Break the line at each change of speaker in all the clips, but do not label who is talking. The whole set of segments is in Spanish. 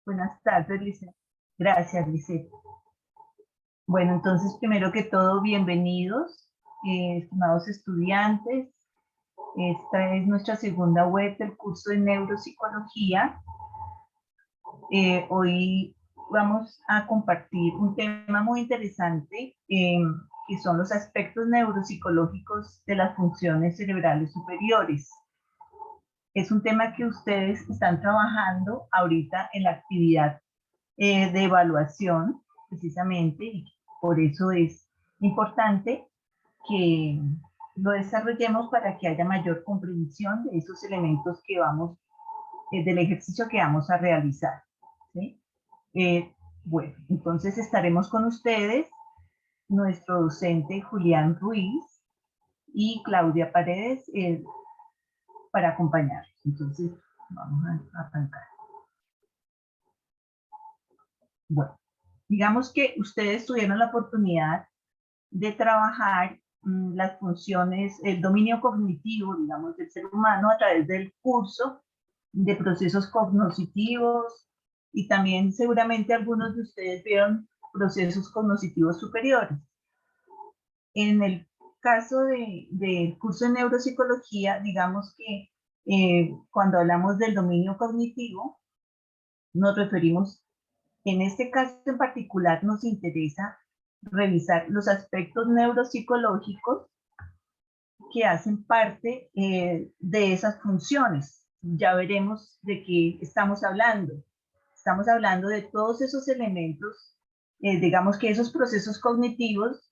Buenas tardes, Lisette. Gracias, Lisette. Bueno, entonces, primero que todo, bienvenidos, estimados estudiantes. Esta es nuestra segunda web del curso de Neuropsicología. Hoy vamos a compartir un tema muy interesante, que son los aspectos neuropsicológicos de las funciones cerebrales superiores. Es un tema que ustedes están trabajando ahorita en la actividad de evaluación, precisamente, y por eso es importante que lo desarrollemos para que haya mayor comprensión de esos elementos que vamos, del ejercicio que vamos a realizar, ¿sí? Bueno, entonces estaremos con ustedes, nuestro docente Julián Ruiz y Claudia Paredes, para acompañarnos. Entonces, vamos a arrancar. Bueno, digamos que ustedes tuvieron la oportunidad de trabajar las funciones, el dominio cognitivo, digamos, del ser humano a través del curso de procesos cognitivos, y también seguramente algunos de ustedes vieron procesos cognitivos superiores. En el caso del curso de neuropsicología, digamos que cuando hablamos del dominio cognitivo, nos referimos, en este caso en particular, nos interesa revisar los aspectos neuropsicológicos que hacen parte de esas funciones. Ya veremos de qué estamos hablando. Estamos hablando de todos esos elementos, digamos que esos procesos cognitivos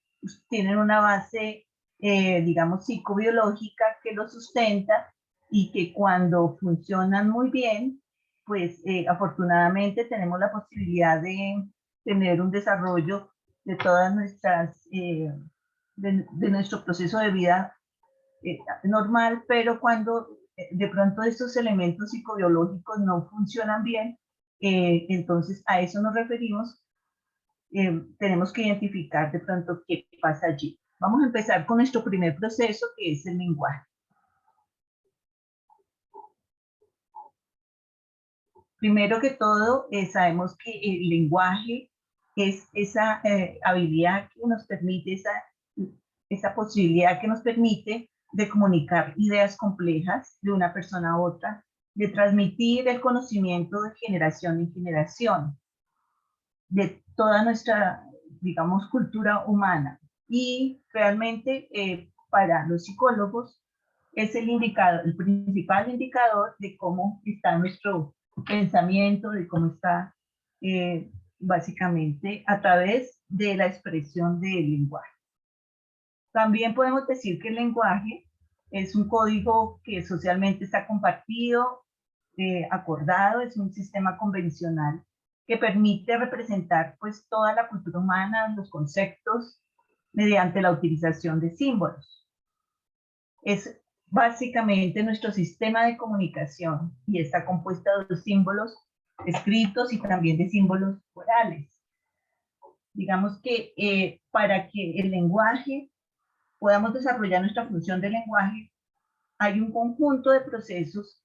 tienen una base, digamos, psicobiológica que los sustenta, y que cuando funcionan muy bien, pues afortunadamente tenemos la posibilidad de tener un desarrollo de todas nuestras, de nuestro proceso de vida normal, pero cuando de pronto estos elementos psicobiológicos no funcionan bien, entonces a eso nos referimos. Tenemos que identificar de pronto qué pasa allí. Vamos a empezar con nuestro primer proceso, que es el lenguaje. Primero que todo, sabemos que el lenguaje es esa habilidad que nos permite, esa posibilidad que nos permite de comunicar ideas complejas de una persona a otra, de transmitir el conocimiento de generación en generación, de toda nuestra, digamos, cultura humana. Y realmente para los psicólogos es el indicador, el principal indicador de cómo está nuestro pensamiento, de cómo está básicamente a través de la expresión del lenguaje. También podemos decir que el lenguaje es un código que socialmente está compartido, acordado, es un sistema convencional que permite representar pues toda la cultura humana, los conceptos, mediante la utilización de símbolos. Es básicamente nuestro sistema de comunicación, y está compuesto de símbolos escritos y también de símbolos orales. Digamos que para que el lenguaje podamos desarrollar nuestra función de lenguaje, hay un conjunto de procesos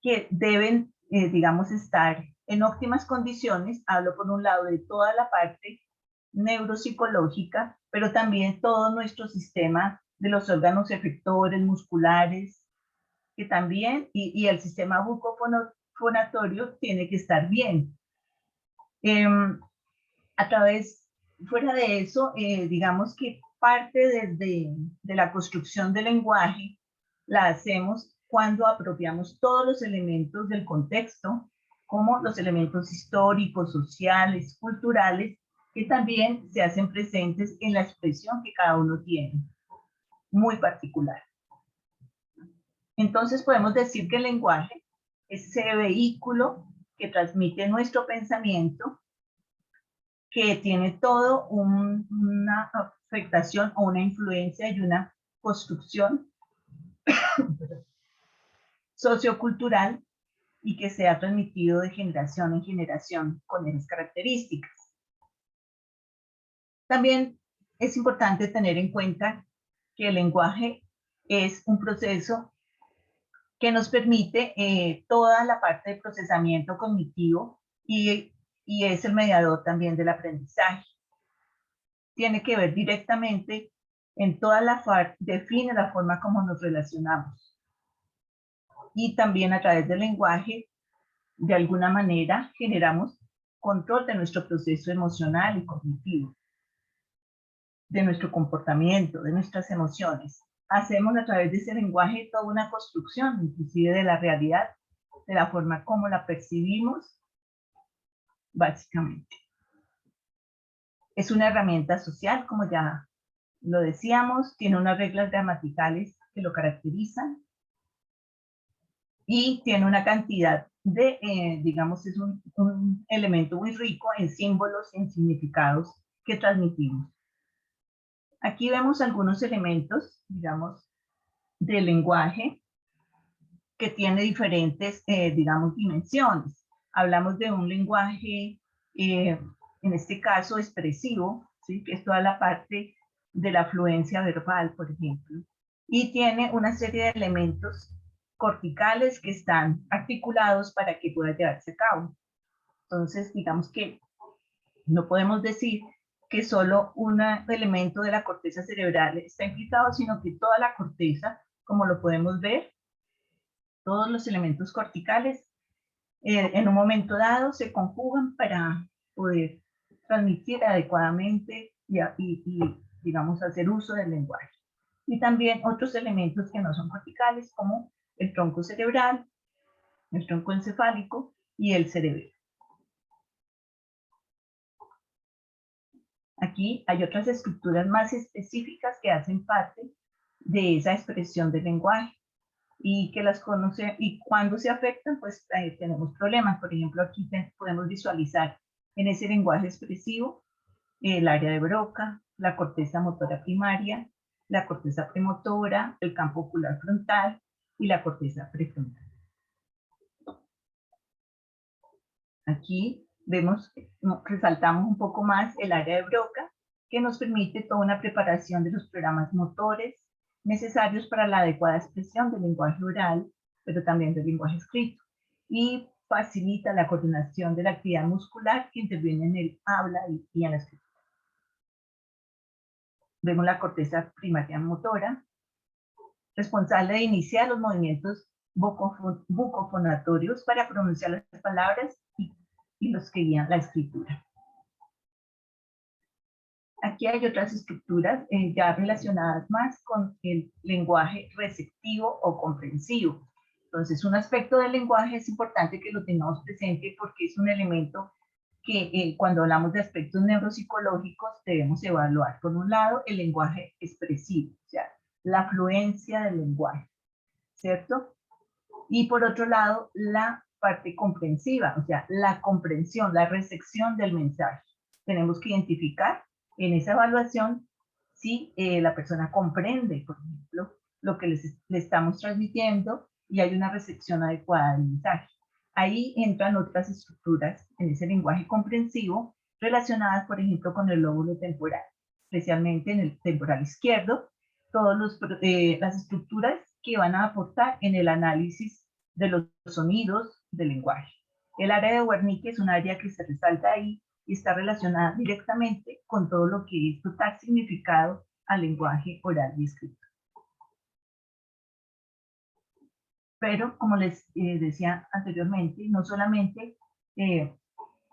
que deben, digamos, estar en óptimas condiciones. Hablo por un lado de toda la parte neuropsicológica, pero también todo nuestro sistema de los órganos efectores, musculares, que también, y el sistema bucofonatorio tiene que estar bien. A través, fuera de eso, digamos que parte de la construcción del lenguaje la hacemos cuando apropiamos todos los elementos del contexto, como los elementos históricos, sociales, culturales, que también se hacen presentes en la expresión que cada uno tiene, muy particular. Entonces podemos decir que el lenguaje es ese vehículo que transmite nuestro pensamiento, que tiene todo una afectación o una influencia y una construcción sociocultural, y que se ha transmitido de generación en generación con esas características. También es importante tener en cuenta que el lenguaje es un proceso que nos permite toda la parte de procesamiento cognitivo y es el mediador también del aprendizaje. Tiene que ver directamente en toda la define la forma como nos relacionamos. Y también a través del lenguaje, de alguna manera, generamos control de nuestro proceso emocional y cognitivo, de nuestro comportamiento, de nuestras emociones. Hacemos a través de ese lenguaje toda una construcción, inclusive de la realidad, de la forma como la percibimos, básicamente. Es una herramienta social, como ya lo decíamos, tiene unas reglas gramaticales que lo caracterizan y tiene una cantidad de, digamos, es un elemento muy rico en símbolos y en significados que transmitimos. Aquí vemos algunos elementos, digamos, del lenguaje que tiene diferentes, digamos, dimensiones. Hablamos de un lenguaje, en este caso, expresivo, ¿sí? Que es toda la parte de la fluencia verbal, por ejemplo, y tiene una serie de elementos corticales que están articulados para que pueda llevarse a cabo. Entonces, digamos que no podemos decir que solo un elemento de la corteza cerebral está implicado, sino que toda la corteza, como lo podemos ver, todos los elementos corticales en un momento dado se conjugan para poder transmitir adecuadamente y, digamos, hacer uso del lenguaje. Y también otros elementos que no son corticales, como el tronco cerebral, el tronco encefálico y el cerebelo. Aquí hay otras estructuras más específicas que hacen parte de esa expresión del lenguaje y que las conoce, y cuando se afectan, pues tenemos problemas. Por ejemplo, aquí podemos visualizar en ese lenguaje expresivo el área de Broca, la corteza motora primaria, la corteza premotora, el campo ocular frontal y la corteza prefrontal. Aquí vemos, resaltamos un poco más el área de Broca, que nos permite toda una preparación de los programas motores necesarios para la adecuada expresión del lenguaje oral, pero también del lenguaje escrito, y facilita la coordinación de la actividad muscular que interviene en el habla y en la escritura. Vemos la corteza primaria motora, responsable de iniciar los movimientos bucofonatorios para pronunciar las palabras y los que guían la escritura. Aquí hay otras estructuras ya relacionadas más con el lenguaje receptivo o comprensivo. Entonces, un aspecto del lenguaje es importante que lo tengamos presente porque es un elemento que cuando hablamos de aspectos neuropsicológicos debemos evaluar. Por un lado, el lenguaje expresivo, o sea, la fluencia del lenguaje, ¿cierto? Y por otro lado, la parte comprensiva, o sea, la comprensión, la recepción del mensaje. Tenemos que identificar en esa evaluación si la persona comprende, por ejemplo, lo que le estamos transmitiendo y hay una recepción adecuada del mensaje. Ahí entran otras estructuras en ese lenguaje comprensivo relacionadas, por ejemplo, con el lóbulo temporal, especialmente en el temporal izquierdo, todas las estructuras que van a aportar en el análisis de los sonidos del lenguaje. El área de Wernicke es un área que se resalta ahí y está relacionada directamente con todo lo que es dotar significado al lenguaje oral y escrito. Pero, como les decía anteriormente, no solamente,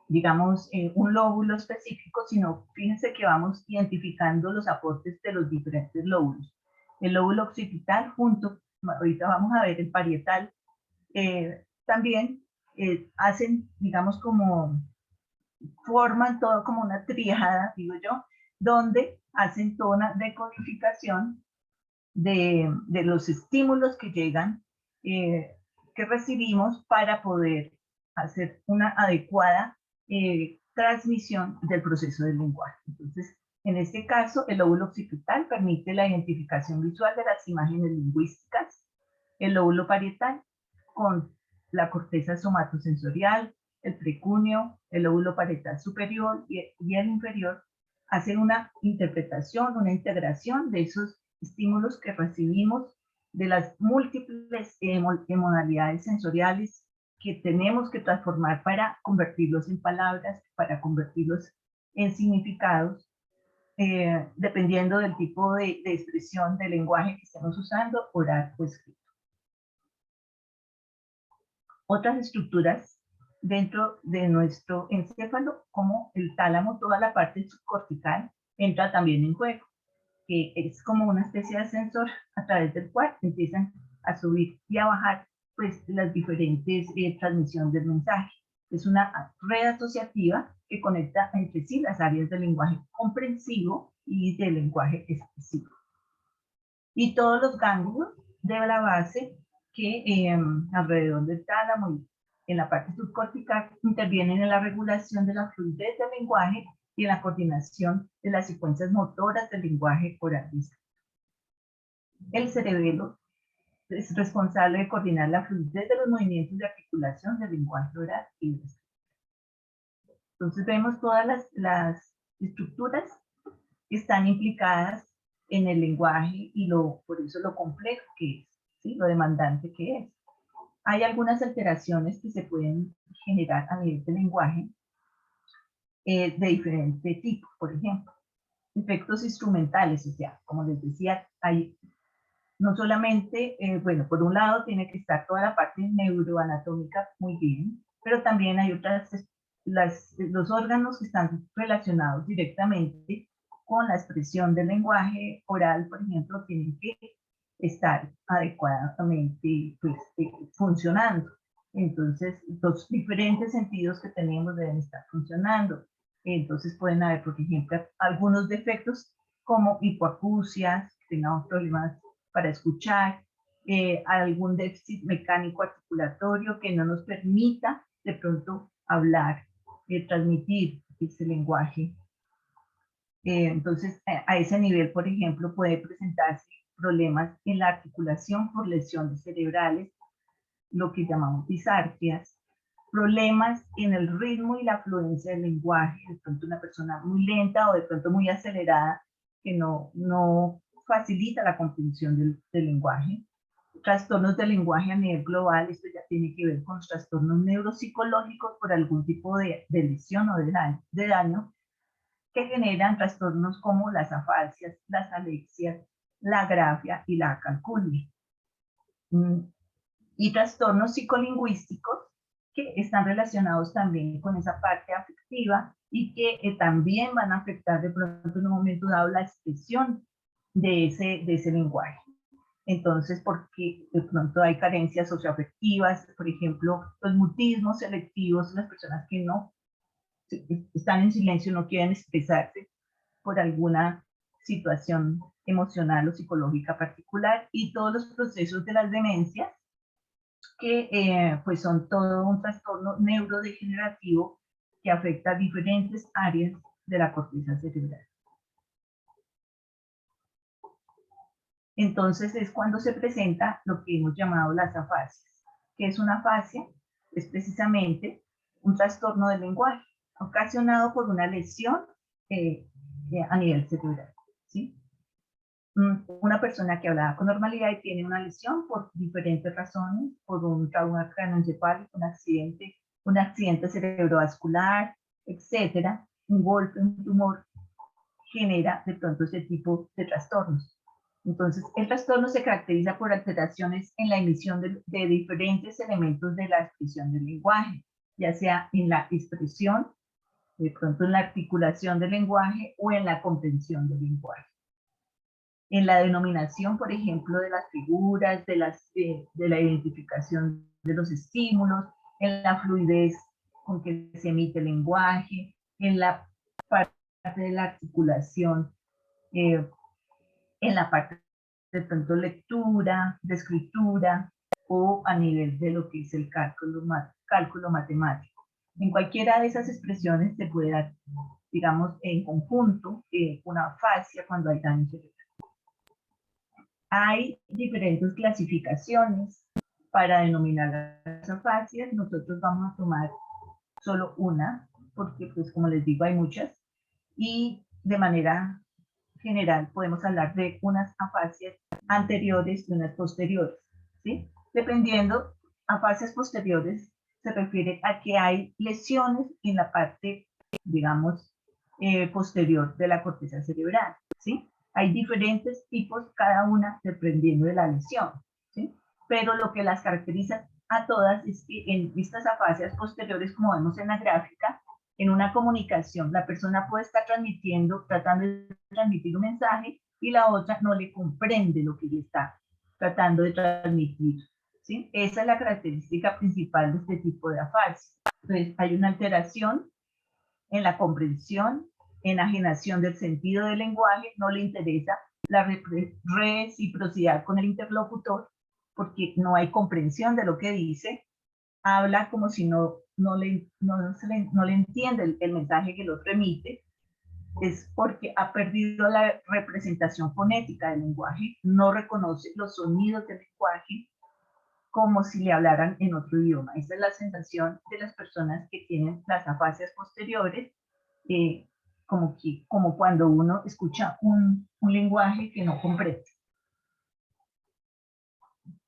digamos, un lóbulo específico, sino fíjense que vamos identificando los aportes de los diferentes lóbulos. El lóbulo occipital junto, ahorita vamos a ver el parietal, también hacen, digamos, como forman todo como una tríada, digo yo, donde hacen toda una decodificación de los estímulos que llegan, que recibimos para poder hacer una adecuada transmisión del proceso del lenguaje. Entonces, en este caso, el lóbulo occipital permite la identificación visual de las imágenes lingüísticas, el lóbulo parietal con la corteza somatosensorial, el precuneo, el lóbulo parietal superior y el inferior, hacen una interpretación, una integración de esos estímulos que recibimos de las múltiples modalidades sensoriales que tenemos que transformar para convertirlos en palabras, para convertirlos en significados, dependiendo del tipo de expresión, de lenguaje que estemos usando, oral o escrito. Otras estructuras dentro de nuestro encéfalo, como el tálamo, toda la parte subcortical, entra también en juego, que es como una especie de ascensor a través del cual empiezan a subir y a bajar pues las diferentes transmisiones del mensaje. Es una red asociativa que conecta entre sí las áreas del lenguaje comprensivo y del lenguaje expresivo. Y todos los ganglios de la base que alrededor del tálamo y en la parte subcortical intervienen en la regulación de la fluidez del lenguaje y en la coordinación de las secuencias motoras del lenguaje oral y escrito. El cerebelo es responsable de coordinar la fluidez de los movimientos de articulación del lenguaje oral y escrito. Entonces vemos todas las estructuras que están implicadas en el lenguaje y por eso lo complejo que es, ¿sí? Lo demandante que es. Hay algunas alteraciones que se pueden generar a nivel del lenguaje de diferente tipo, por ejemplo, efectos instrumentales, o sea, como les decía, hay no solamente, bueno, por un lado tiene que estar toda la parte neuroanatómica muy bien, pero también hay otras, los órganos que están relacionados directamente con la expresión del lenguaje oral, por ejemplo, tienen que estar adecuadamente pues, funcionando. Entonces, los diferentes sentidos que tenemos deben estar funcionando. Entonces, pueden haber, por ejemplo, algunos defectos como hipoacusias, que tengamos problemas para escuchar, algún déficit mecánico articulatorio que no nos permita de pronto hablar, transmitir ese lenguaje. Entonces, a ese nivel, por ejemplo, puede presentarse problemas en la articulación por lesiones cerebrales, lo que llamamos disartrias, problemas en el ritmo y la fluencia del lenguaje, de pronto una persona muy lenta o de pronto muy acelerada, que no facilita la comprensión del lenguaje. Trastornos del lenguaje a nivel global, esto ya tiene que ver con trastornos neuropsicológicos por algún tipo de lesión o de daño que generan trastornos como las afasias, las alexias, la agrafia y la acalculia. Y trastornos psicolingüísticos que están relacionados también con esa parte afectiva y que también van a afectar de pronto en un momento dado la expresión de ese lenguaje. Entonces, porque de pronto hay carencias socioafectivas, por ejemplo, los mutismos selectivos, las personas que no están en silencio, no quieren expresarse por alguna situación emocional o psicológica particular, y todos los procesos de las demencias, que pues son todo un trastorno neurodegenerativo que afecta a diferentes áreas de la corteza cerebral. Entonces es cuando se presenta lo que hemos llamado las afasias. ¿Qué es una afasia? Es precisamente un trastorno del lenguaje ocasionado por una lesión a nivel cerebral, ¿sí? Una persona que hablaba con normalidad y tiene una lesión por diferentes razones, por un trauma craneoencefálico, un accidente cerebrovascular, etcétera, un golpe, un tumor, genera de pronto ese tipo de trastornos. Entonces, el trastorno se caracteriza por alteraciones en la emisión de diferentes elementos de la expresión del lenguaje, ya sea en la expresión, de pronto en la articulación del lenguaje o en la comprensión del lenguaje. En la denominación, por ejemplo, de las figuras, de la identificación de los estímulos, en la fluidez con que se emite el lenguaje, en la parte de la articulación, en la parte de pronto lectura, de escritura, o a nivel de lo que es el cálculo matemático. En cualquiera de esas expresiones se puede dar, digamos, en conjunto, una afasia cuando hay daño cerebral. Hay diferentes clasificaciones para denominar las afasias. Nosotros vamos a tomar solo una, porque pues como les digo hay muchas, y de manera general podemos hablar de unas afasias anteriores y unas posteriores, ¿sí? Dependiendo, afasias posteriores se refiere a que hay lesiones en la parte, digamos, posterior de la corteza cerebral, ¿sí? Hay diferentes tipos, cada una dependiendo de la lesión, ¿sí? Pero lo que las caracteriza a todas es que en estas afasias posteriores, como vemos en la gráfica, en una comunicación, la persona puede estar transmitiendo, tratando de transmitir un mensaje y la otra no le comprende lo que le está tratando de transmitir, ¿sí? Esa es la característica principal de este tipo de afasia. Entonces, hay una alteración en la comprensión, enajenación del sentido del lenguaje, no le interesa la reciprocidad con el interlocutor porque no hay comprensión de lo que dice, habla como si no le entiende el mensaje que lo remite, es porque ha perdido la representación fonética del lenguaje, no reconoce los sonidos del lenguaje como si le hablaran en otro idioma. Esa es la sensación de las personas que tienen las afasias posteriores, como cuando uno escucha un lenguaje que no comprende.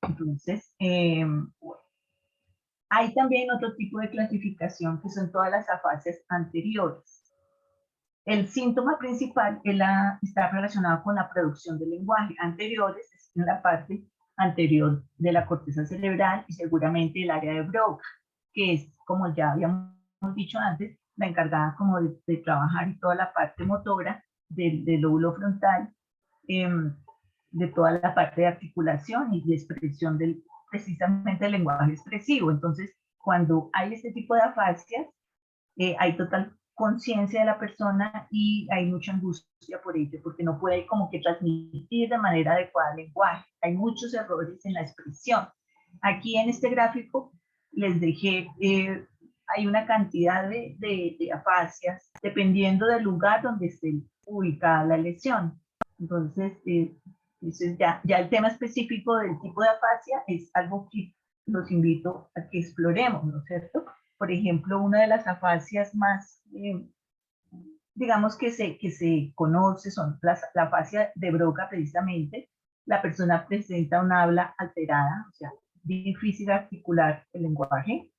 Entonces, hay también otro tipo de clasificación que son todas las afasias anteriores. El síntoma principal está relacionado con la producción del lenguaje. Anteriores es en la parte anterior de la corteza cerebral y seguramente el área de Broca, que es, como ya habíamos dicho antes, la encargada como de trabajar toda la parte motora del lóbulo frontal, de toda la parte de articulación y de expresión precisamente del lenguaje expresivo. Entonces, cuando hay este tipo de afasias, hay total conciencia de la persona y hay mucha angustia por ello, porque no puede como que transmitir de manera adecuada el lenguaje. Hay muchos errores en la expresión. Aquí en este gráfico les dejé, hay una cantidad de afasias dependiendo del lugar donde esté ubicada la lesión. Entonces, ya el tema específico del tipo de afasia es algo que los invito a que exploremos, ¿no es cierto? Por ejemplo, una de las afasias más, digamos, que se conoce son la afasia de Broca, precisamente. La persona presenta un habla alterada, o sea, difícil articular el lenguaje.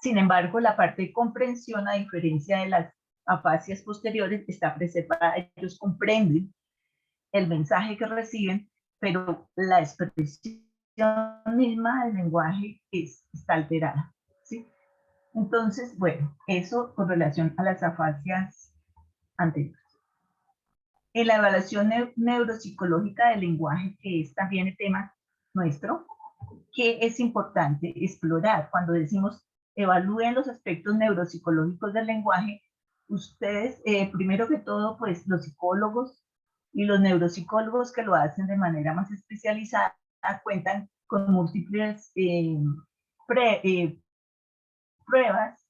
Sin embargo, la parte de comprensión, a diferencia de las afasias posteriores, está preservada. Ellos comprenden el mensaje que reciben, pero la expresión misma del lenguaje está alterada, ¿sí? Entonces, bueno, eso con relación a las afasias anteriores. En la evaluación neuropsicológica del lenguaje, que es también el tema nuestro, que es importante explorar cuando decimos evalúen los aspectos neuropsicológicos del lenguaje. Ustedes, primero que todo, pues los psicólogos y los neuropsicólogos que lo hacen de manera más especializada cuentan con múltiples pruebas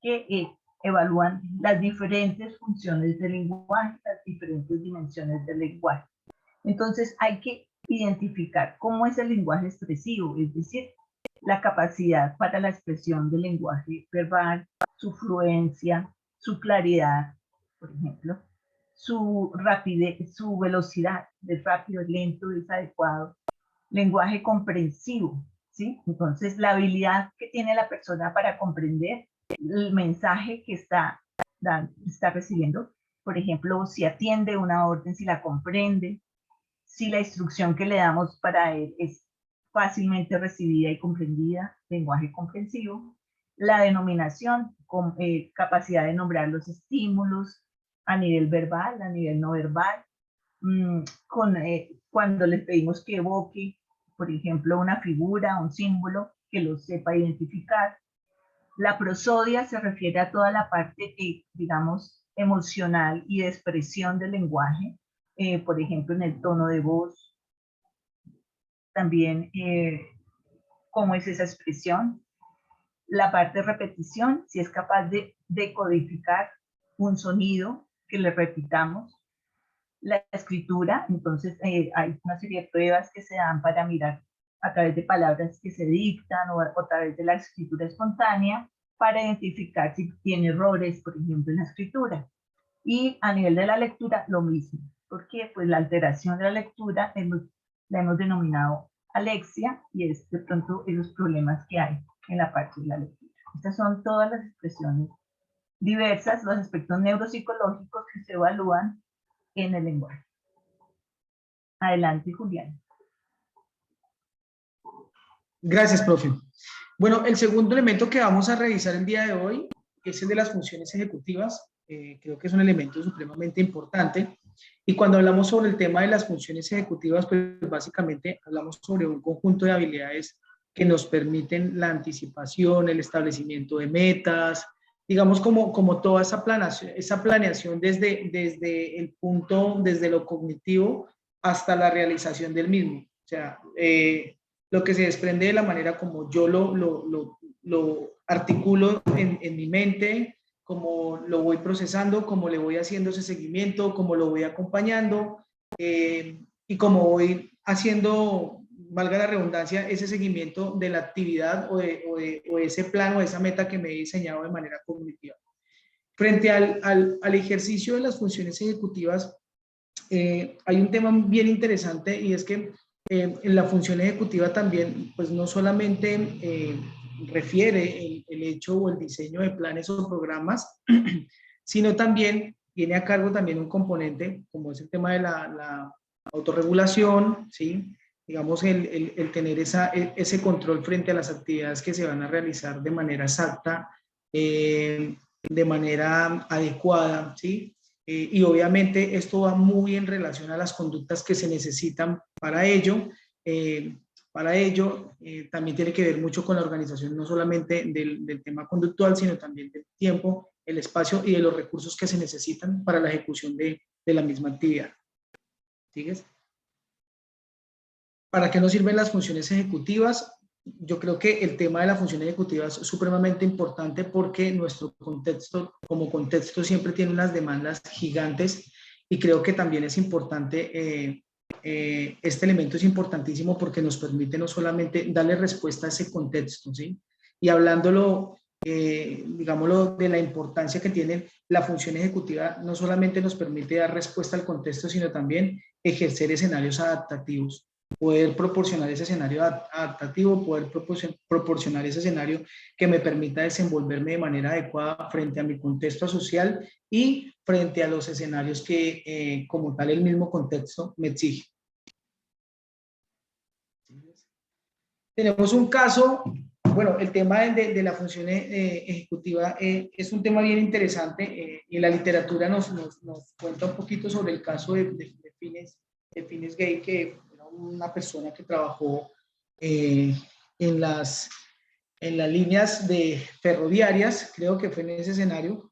que evalúan las diferentes funciones del lenguaje, las diferentes dimensiones del lenguaje. Entonces hay que identificar cómo es el lenguaje expresivo, es decir, la capacidad para la expresión del lenguaje verbal, su fluencia, su claridad, por ejemplo, su rapidez, su velocidad, es rápido, es lento, es adecuado, lenguaje comprensivo, ¿sí? Entonces la habilidad que tiene la persona para comprender el mensaje que está recibiendo, por ejemplo, si atiende una orden, si la comprende, si la instrucción que le damos para él es fácilmente recibida y comprendida, lenguaje comprensivo, la denominación, con capacidad de nombrar los estímulos a nivel verbal, a nivel no verbal, cuando les pedimos que evoque, por ejemplo, una figura, un símbolo, que lo sepa identificar. La prosodia se refiere a toda la parte, digamos, emocional y de expresión del lenguaje, por ejemplo, en el tono de voz, también cómo es esa expresión. La parte de repetición, si es capaz de decodificar un sonido que le repitamos. La escritura, entonces hay una serie de pruebas que se dan para mirar a través de palabras que se dictan o a través de la escritura espontánea para identificar si tiene errores, por ejemplo, en la escritura. Y a nivel de la lectura, lo mismo, porque pues la alteración de la lectura la hemos denominado alexia y es de pronto esos problemas que hay en la parte de la lectura. Estas son todas las expresiones diversas, los aspectos neuropsicológicos que se evalúan en el lenguaje. Adelante, Julián.
Gracias, profe. Bueno, el segundo elemento que vamos a revisar el día de hoy es el de las funciones ejecutivas. Creo que es un elemento supremamente importante. Y cuando hablamos sobre el tema de las funciones ejecutivas, pues básicamente hablamos sobre un conjunto de habilidades que nos permiten la anticipación, el establecimiento de metas, digamos como toda esa planeación desde el punto, desde lo cognitivo hasta la realización del mismo. O sea, lo que se desprende de la manera como yo lo articulo en mi mente, cómo lo voy procesando, cómo le voy haciendo ese seguimiento, cómo lo voy acompañando y cómo voy haciendo, valga la redundancia, ese seguimiento de la actividad o ese plan o esa meta que me he diseñado de manera cognitiva. Frente al ejercicio de las funciones ejecutivas, hay un tema bien interesante y es que en la función ejecutiva también, pues no solamente refiere el hecho o el diseño de planes o programas, sino también tiene a cargo también un componente como es el tema de la autorregulación, ¿sí? Digamos, el tener ese control frente a las actividades que se van a realizar de manera exacta, de manera adecuada, ¿sí? Y obviamente esto va muy en relación a las conductas que se necesitan para ello. También tiene que ver mucho con la organización, no solamente del tema conductual, sino también del tiempo, el espacio y de los recursos que se necesitan para la ejecución de la misma actividad. ¿Sigues? ¿Para qué nos sirven las funciones ejecutivas? Yo creo que el tema de la función ejecutiva es supremamente importante porque nuestro contexto, como contexto, siempre tiene unas demandas gigantes y creo que también es importante, este elemento es importantísimo porque nos permite no solamente darle respuesta a ese contexto, ¿sí? Y hablándolo, digámoslo, de la importancia que tiene la función ejecutiva, no solamente nos permite dar respuesta al contexto, sino también ejercer escenarios adaptativos. Poder proporcionar ese escenario adaptativo, poder proporcionar ese escenario que me permita desenvolverme de manera adecuada frente a mi contexto social y frente a los escenarios que como tal el mismo contexto me exige. Tenemos un caso, bueno, el tema de la función ejecutiva es un tema bien interesante y la literatura nos cuenta un poquito sobre el caso de Phineas Gage, que una persona que trabajó en las líneas ferroviarias, creo que fue en ese escenario,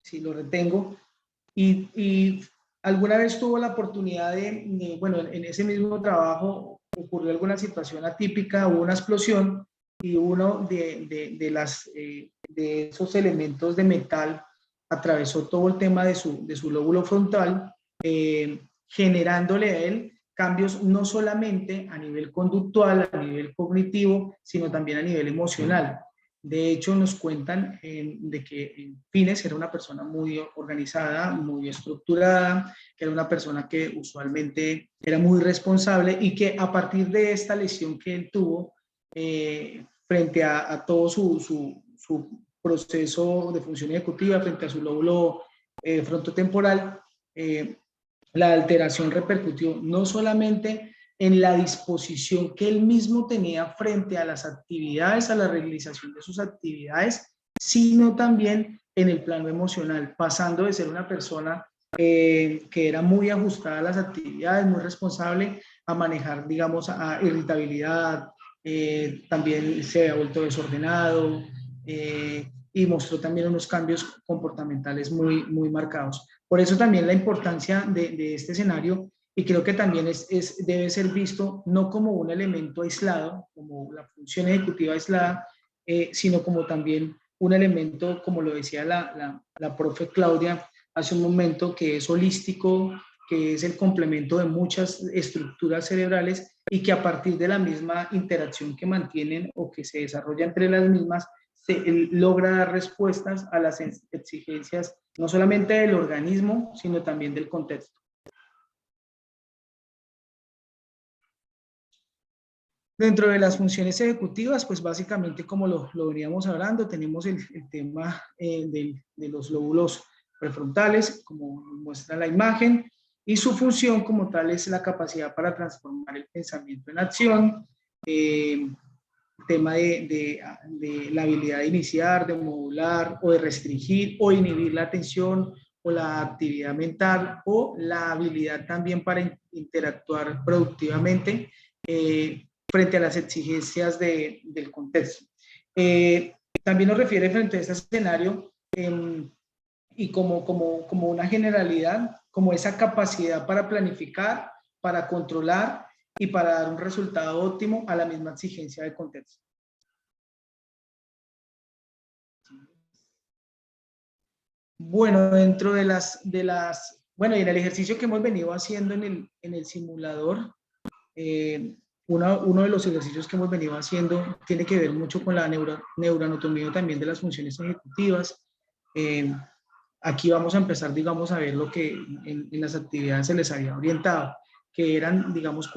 si lo retengo, y alguna vez tuvo la oportunidad bueno, en ese mismo trabajo ocurrió alguna situación atípica, hubo una explosión y uno de esos elementos de metal atravesó todo el tema de su lóbulo frontal, generándole a él cambios no solamente a nivel conductual, a nivel cognitivo, sino también a nivel emocional. De hecho, nos cuentan de que Phineas era una persona muy organizada, muy estructurada, que era una persona que usualmente era muy responsable y que a partir de esta lesión que él tuvo, frente a todo su proceso de función ejecutiva, frente a su lóbulo frontotemporal, la alteración repercutió no solamente en la disposición que él mismo tenía frente a las actividades, a la realización de sus actividades, sino también en el plano emocional, pasando de ser una persona que era muy ajustada a las actividades, muy responsable, a manejar, digamos, a irritabilidad, también se había vuelto desordenado y mostró también unos cambios comportamentales muy marcados. Por eso también la importancia de este escenario, y creo que también debe ser visto no como un elemento aislado, como la función ejecutiva aislada, sino como también un elemento, como lo decía la profe Claudia hace un momento, que es holístico, que es el complemento de muchas estructuras cerebrales y que a partir de la misma interacción que mantienen o que se desarrolla entre las mismas, se logra dar respuestas a las exigencias no solamente del organismo, sino también del contexto. Dentro de las funciones ejecutivas, pues básicamente como lo veníamos hablando, tenemos el tema de los lóbulos prefrontales, como muestra la imagen, y su función como tal es la capacidad para transformar el pensamiento en acción, tema de la habilidad de iniciar, de modular o de restringir o inhibir la atención o la actividad mental o la habilidad también para interactuar productivamente frente a las exigencias del contexto. También nos refiere frente a este escenario y como una generalidad, como esa capacidad para planificar, para controlar y para dar un resultado óptimo a la misma exigencia de contexto. Bueno, dentro bueno, y en el ejercicio que hemos venido haciendo en el simulador, uno de los ejercicios que hemos venido haciendo tiene que ver mucho con la neuroanatomía también de las funciones ejecutivas. Aquí vamos a empezar, digamos, a ver lo que en las actividades se les había orientado, que eran, digamos,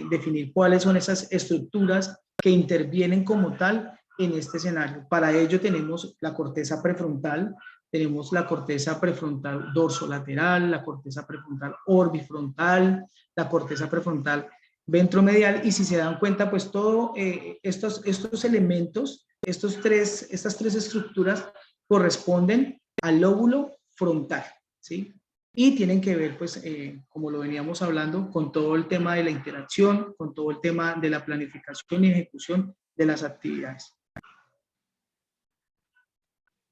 definir cuáles son esas estructuras que intervienen como tal en este escenario. Para ello tenemos la corteza prefrontal, tenemos la corteza prefrontal dorsolateral, la corteza prefrontal orbifrontal, la corteza prefrontal ventromedial, y si se dan cuenta, pues todos estos elementos, estas tres estructuras corresponden al lóbulo frontal, ¿sí? Y tienen que ver, pues, como lo veníamos hablando, con todo el tema de la interacción, con todo el tema de la planificación y ejecución de las actividades.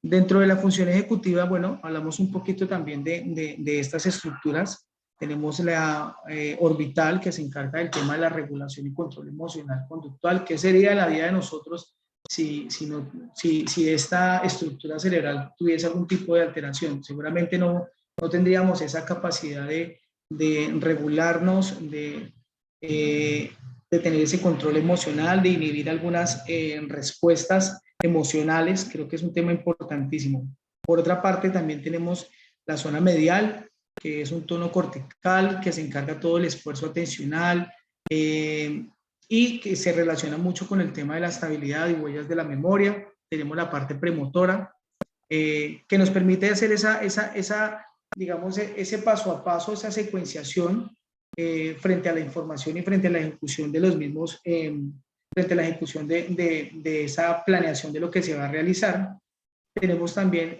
Dentro de la función ejecutiva, bueno, hablamos un poquito también de estas estructuras. Tenemos la orbital, que se encarga del tema de la regulación y control emocional conductual. ¿Qué sería la vida de nosotros si esta estructura cerebral tuviese algún tipo de alteración? Seguramente no tendríamos esa capacidad de regularnos, de tener ese control emocional, de inhibir algunas respuestas emocionales. Creo que es un tema importantísimo. Por otra parte, también tenemos la zona medial, que es un tono cortical, que se encarga todo el esfuerzo atencional y que se relaciona mucho con el tema de la estabilidad y huellas de la memoria. Tenemos la parte premotora, que nos permite hacer digamos, ese paso a paso, esa secuenciación frente a la información y frente a la ejecución de los mismos, frente a la ejecución de esa planeación de lo que se va a realizar. Tenemos también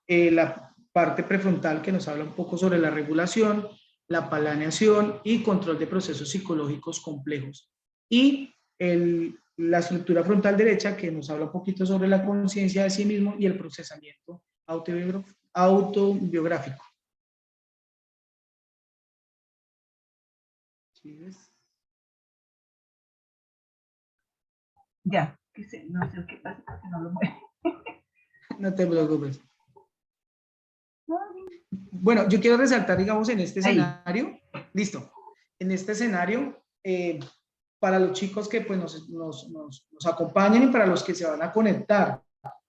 la parte prefrontal, que nos habla un poco sobre la regulación, la planeación y control de procesos psicológicos complejos. Y la estructura frontal derecha, que nos habla un poquito sobre la conciencia de sí mismo y el procesamiento autobiográfico. ¿Sí ves?
Ya, no sé qué pasa porque no lo mueve.
No te preocupes. Bueno, yo quiero resaltar, digamos, en este escenario, listo, en este escenario, para los chicos que pues, nos acompañan y para los que se van a conectar,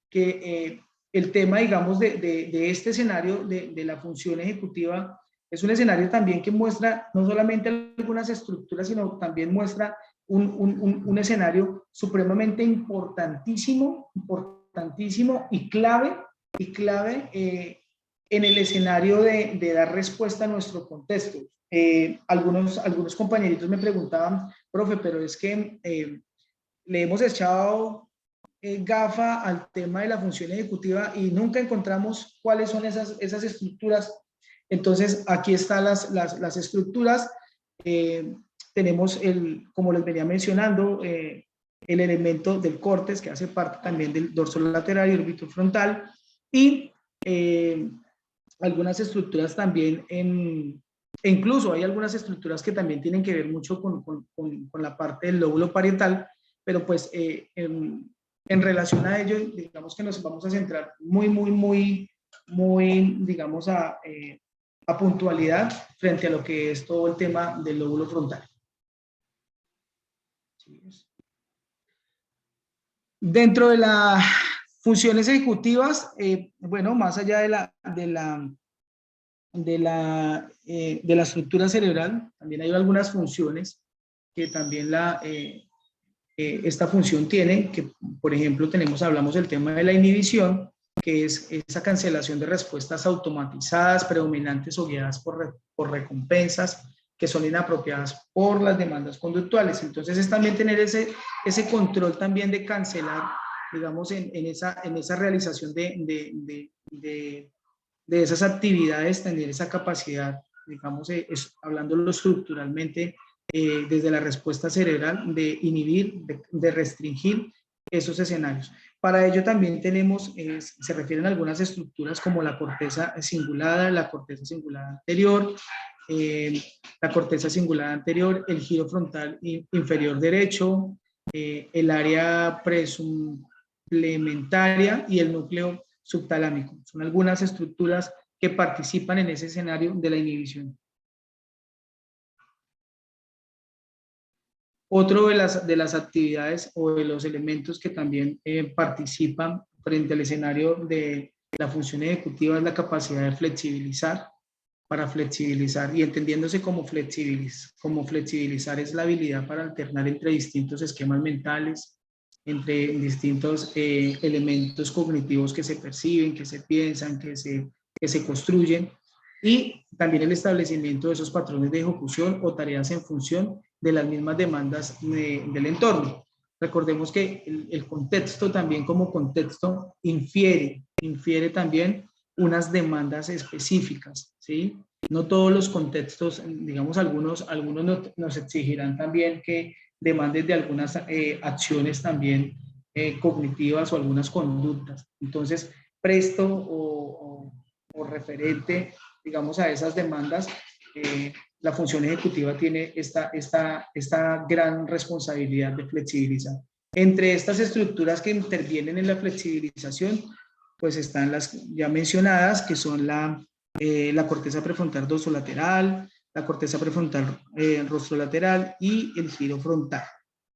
que el tema, digamos, de este escenario de la función ejecutiva es un escenario también que muestra no solamente algunas estructuras, sino también muestra un escenario supremamente importantísimo y clave en el escenario de dar respuesta a nuestro contexto. Algunos compañeritos me preguntaban, profe, pero es que le hemos echado gafa al tema de la función ejecutiva y nunca encontramos cuáles son esas estructuras. Entonces, aquí están las estructuras. Tenemos, como les venía mencionando, el elemento del córtex, que hace parte también del dorsolateral y orbitofrontal, y algunas estructuras también e incluso hay algunas estructuras que también tienen que ver mucho con la parte del lóbulo parietal, pero pues en relación a ello, digamos que nos vamos a centrar muy, digamos, a puntualidad frente a lo que es todo el tema del lóbulo frontal. Dentro de las funciones ejecutivas, bueno, más allá de la estructura cerebral, también hay algunas funciones que también esta función tiene, que por ejemplo hablamos del tema de la inhibición, que es esa cancelación de respuestas automatizadas, predominantes o guiadas por recompensas que son inapropiadas por las demandas conductuales. Entonces es también tener ese control también de cancelar, digamos, en esa realización de esas actividades, tener esa capacidad, digamos, hablándolo estructuralmente, desde la respuesta cerebral, de inhibir, de restringir esos escenarios. Para ello también tenemos, se refieren a algunas estructuras como la corteza cingulada, la corteza cingulada anterior, el giro frontal inferior derecho, el área presuplementaria y el núcleo subtalámico. Son algunas estructuras que participan en ese escenario de la inhibición. Otro de las actividades o de los elementos que también participan frente al escenario de la función ejecutiva es la capacidad de flexibilizar. Para flexibilizar, y entendiéndose como flexibilizar es la habilidad para alternar entre distintos esquemas mentales, entre distintos elementos cognitivos que se perciben, que se piensan, que se construyen, y también el establecimiento de esos patrones de ejecución o tareas en función de las mismas demandas del entorno. Recordemos que el contexto también como contexto infiere también unas demandas específicas, ¿sí? No todos los contextos, digamos, algunos nos exigirán también que demandes de algunas acciones también cognitivas o algunas conductas. Entonces, presto o referente, digamos, a esas demandas, la función ejecutiva tiene esta gran responsabilidad de flexibilizar. Entre estas estructuras que intervienen en la flexibilización, pues están las ya mencionadas, que son la corteza prefrontal dorsolateral, la corteza prefrontal rostrolateral y el giro frontal,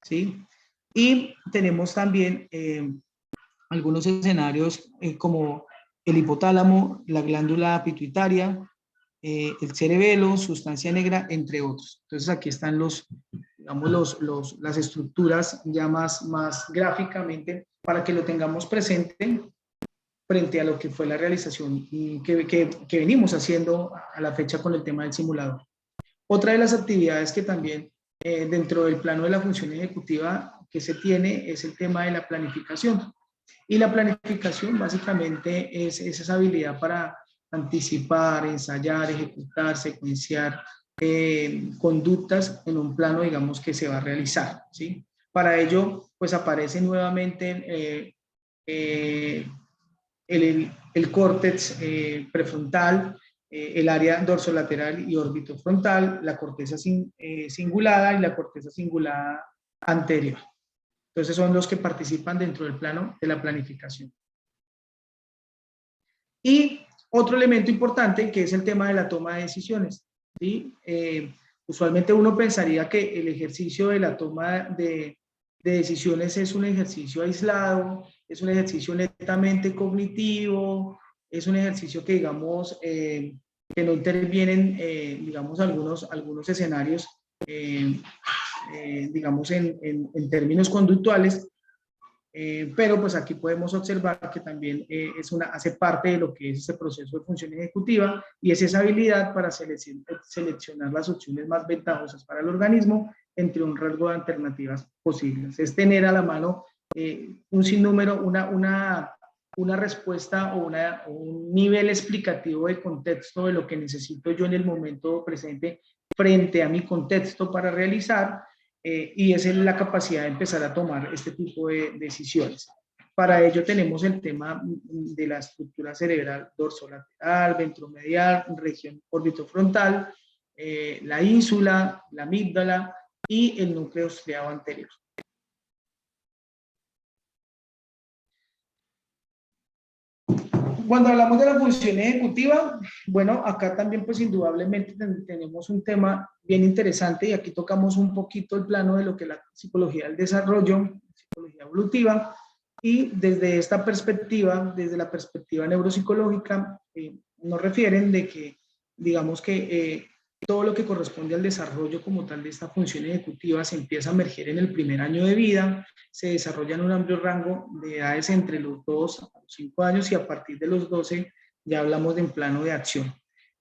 ¿sí? Y tenemos también algunos escenarios como el hipotálamo, la glándula pituitaria, el cerebelo, sustancia negra, entre otros. Entonces aquí están las estructuras ya más gráficamente para que lo tengamos presente frente a lo que fue la realización que venimos haciendo a la fecha con el tema del simulador. Otra de las actividades que también dentro del plano de la función ejecutiva que se tiene es el tema de la planificación. Y la planificación básicamente es esa habilidad para anticipar, ensayar, ejecutar, secuenciar conductas en un plano, digamos, que se va a realizar, ¿sí? Para ello, pues aparece nuevamente el córtex prefrontal, el área dorsolateral y orbitofrontal, la corteza cingulada y la corteza cingulada anterior. Entonces son los que participan dentro del plano de la planificación. Y otro elemento importante que es el tema de la toma de decisiones, ¿sí? Usualmente uno pensaría que el ejercicio de la toma de decisiones es un ejercicio aislado, es un ejercicio netamente cognitivo, es un ejercicio que, digamos, que no intervienen, digamos, algunos escenarios, digamos, en términos conductuales, pero pues aquí podemos observar que también hace parte de lo que es ese proceso de función ejecutiva y es esa habilidad para seleccionar las opciones más ventajosas para el organismo entre un rango de alternativas posibles. Es tener a la mano un sinnúmero, una respuesta o un nivel explicativo de contexto de lo que necesito yo en el momento presente frente a mi contexto para realizar, y esa es la capacidad de empezar a tomar este tipo de decisiones. Para ello tenemos el tema de la estructura cerebral dorsolateral, ventromedial, región orbitofrontal, la ínsula, la amígdala y el núcleo estriado anterior. Cuando hablamos de la función ejecutiva, bueno, acá también pues indudablemente tenemos un tema bien interesante y aquí tocamos un poquito el plano de lo que es la psicología del desarrollo, psicología evolutiva, y desde esta perspectiva, desde la perspectiva neuropsicológica, nos refieren de que, digamos que todo lo que corresponde al desarrollo como tal de esta función ejecutiva se empieza a emerger en el primer año de vida, se desarrolla en un amplio rango de edades entre los 2 a los 5 años y a partir de los 12 ya hablamos de un plano de acción.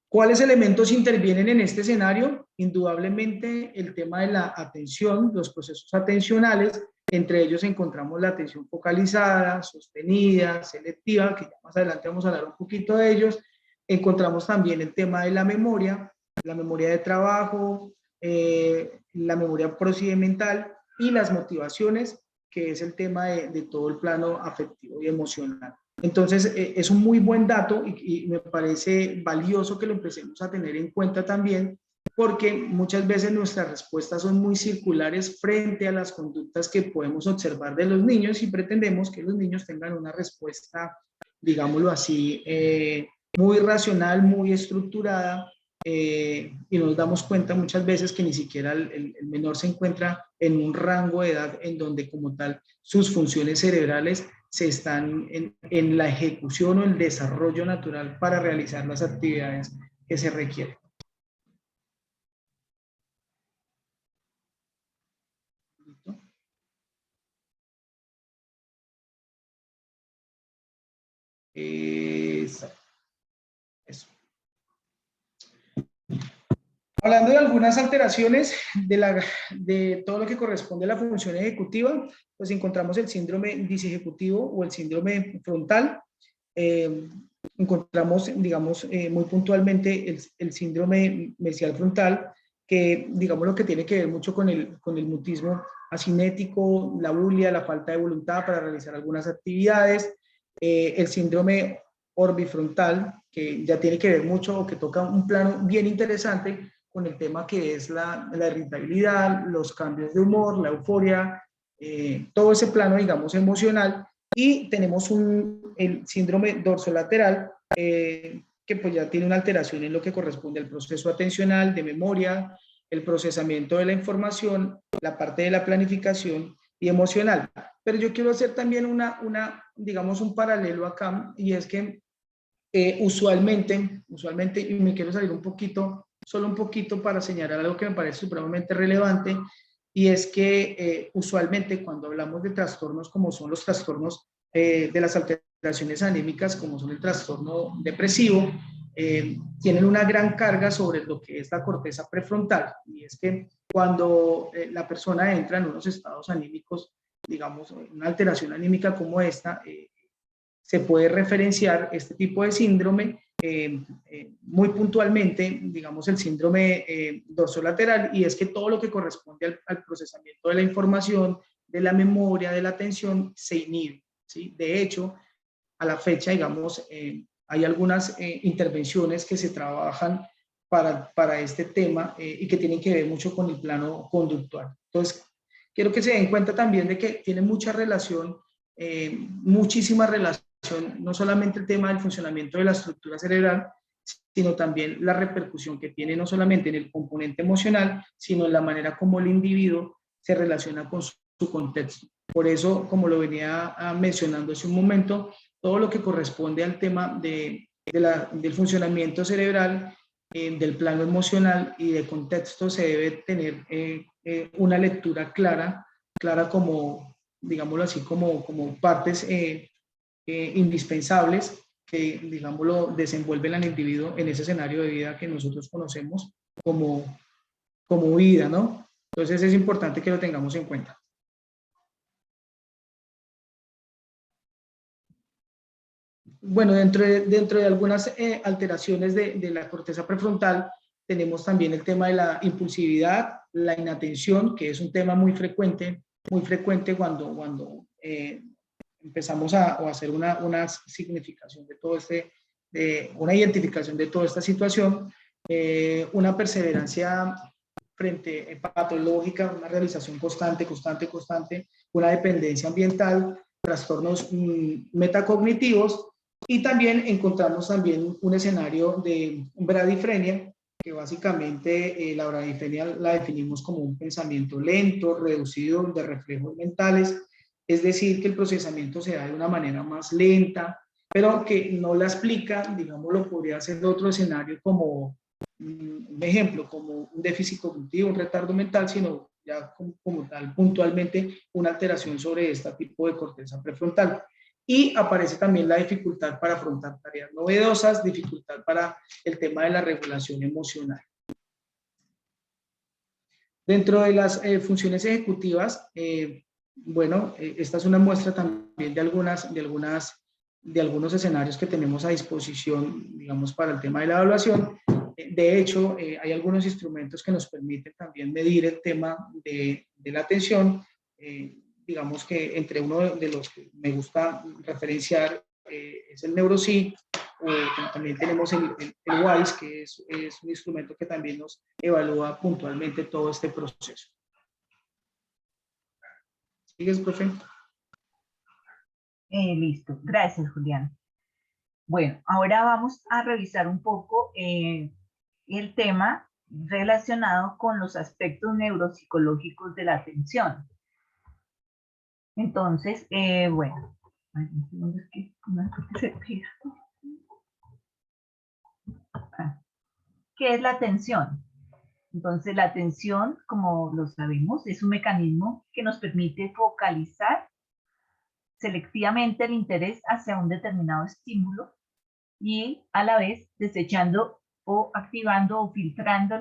¿Cuáles elementos intervienen en este escenario? Indudablemente el tema de la atención, los procesos atencionales, entre ellos encontramos la atención focalizada, sostenida, selectiva, que ya más adelante vamos a hablar un poquito de ellos. Encontramos también el tema de la memoria de trabajo, la memoria procedimental y las motivaciones, que es el tema de todo el plano afectivo y emocional. Entonces, es un muy buen dato y me parece valioso que lo empecemos a tener en cuenta también, porque muchas veces nuestras respuestas son muy circulares frente a las conductas que podemos observar de los niños y pretendemos que los niños tengan una respuesta, digámoslo así, muy racional, muy estructurada, y nos damos cuenta muchas veces que ni siquiera el menor se encuentra en un rango de edad en donde como tal sus funciones cerebrales se están en la ejecución o el desarrollo natural para realizar las actividades que se requieren. Eso. Hablando de algunas alteraciones de todo lo que corresponde a la función ejecutiva, pues encontramos el síndrome disejecutivo o el síndrome frontal. Encontramos, digamos, muy puntualmente el síndrome mesial frontal, que, digamos, lo que tiene que ver mucho con el mutismo asinético, la bulia, la falta de voluntad para realizar algunas actividades. El síndrome orbifrontal, que ya tiene que ver mucho o que toca un plano bien interesante con el tema que es la irritabilidad, los cambios de humor, la euforia, todo ese plano, digamos, emocional. Y tenemos el síndrome dorsolateral, que pues ya tiene una alteración en lo que corresponde al proceso atencional, de memoria, el procesamiento de la información, la parte de la planificación y emocional. Pero yo quiero hacer también digamos, un paralelo acá, y es que usualmente, y me quiero salir un poquito, solo un poquito para señalar algo que me parece supremamente relevante, y es que usualmente cuando hablamos de trastornos como son los trastornos de las alteraciones anímicas, como son el trastorno depresivo, tienen una gran carga sobre lo que es la corteza prefrontal, y es que cuando la persona entra en unos estados anímicos, digamos, una alteración anímica como esta, se puede referenciar este tipo de síndrome muy puntualmente, digamos, el síndrome dorsolateral, y es que todo lo que corresponde al procesamiento de la información, de la memoria, de la atención, se inhibe, ¿sí? De hecho, a la fecha, digamos, hay algunas intervenciones que se trabajan para este tema y que tienen que ver mucho con el plano conductual. Entonces, quiero que se den cuenta también de que tiene mucha relación, muchísima relación, no solamente el tema del funcionamiento de la estructura cerebral, sino también la repercusión que tiene no solamente en el componente emocional, sino en la manera como el individuo se relaciona con su contexto. Por eso, como lo venía mencionando hace un momento, todo lo que corresponde al tema del funcionamiento cerebral, del plano emocional y de contexto, se debe tener una lectura clara como, digámoslo así, como partes indispensables que, digámoslo, desenvuelven al individuo en ese escenario de vida que nosotros conocemos como vida, ¿no? Entonces es importante que lo tengamos en cuenta. Bueno, dentro de algunas alteraciones de la corteza prefrontal, tenemos también el tema de la impulsividad, la inatención, que es un tema muy frecuente cuando empezamos a hacer una significación de todo una identificación de toda esta situación, una perseverancia frente patológica, una realización constante, una dependencia ambiental, trastornos metacognitivos, y también encontramos también un escenario de bradifrenia, que básicamente la bradifrenia la definimos como un pensamiento lento, reducido de reflejos mentales, es decir, que el procesamiento se da de una manera más lenta, pero que no la explica, digamos, lo podría ser de otro escenario como un ejemplo como un déficit cognitivo, un retardo mental, sino ya como tal, puntualmente, una alteración sobre este tipo de corteza prefrontal. Y aparece también la dificultad para afrontar tareas novedosas, dificultad para el tema de la regulación emocional. Dentro de las funciones ejecutivas, bueno, esta es una muestra también de algunos escenarios que tenemos a disposición, digamos, para el tema de la evaluación. De hecho, hay algunos instrumentos que nos permiten también medir el tema de la atención. Digamos que entre uno de los que me gusta referenciar es el NeuroC, o también tenemos el WISE, que es un instrumento que también nos evalúa puntualmente todo este proceso. ¿Sigues, profe?
Listo, gracias, Julián. Bueno, ahora vamos a revisar un poco el tema relacionado con los aspectos neuropsicológicos de la atención. Entonces, bueno, ¿qué es la atención? Entonces, la atención, como lo sabemos, es un mecanismo que nos permite focalizar selectivamente el interés hacia un determinado estímulo y a la vez desechando o activando o filtrando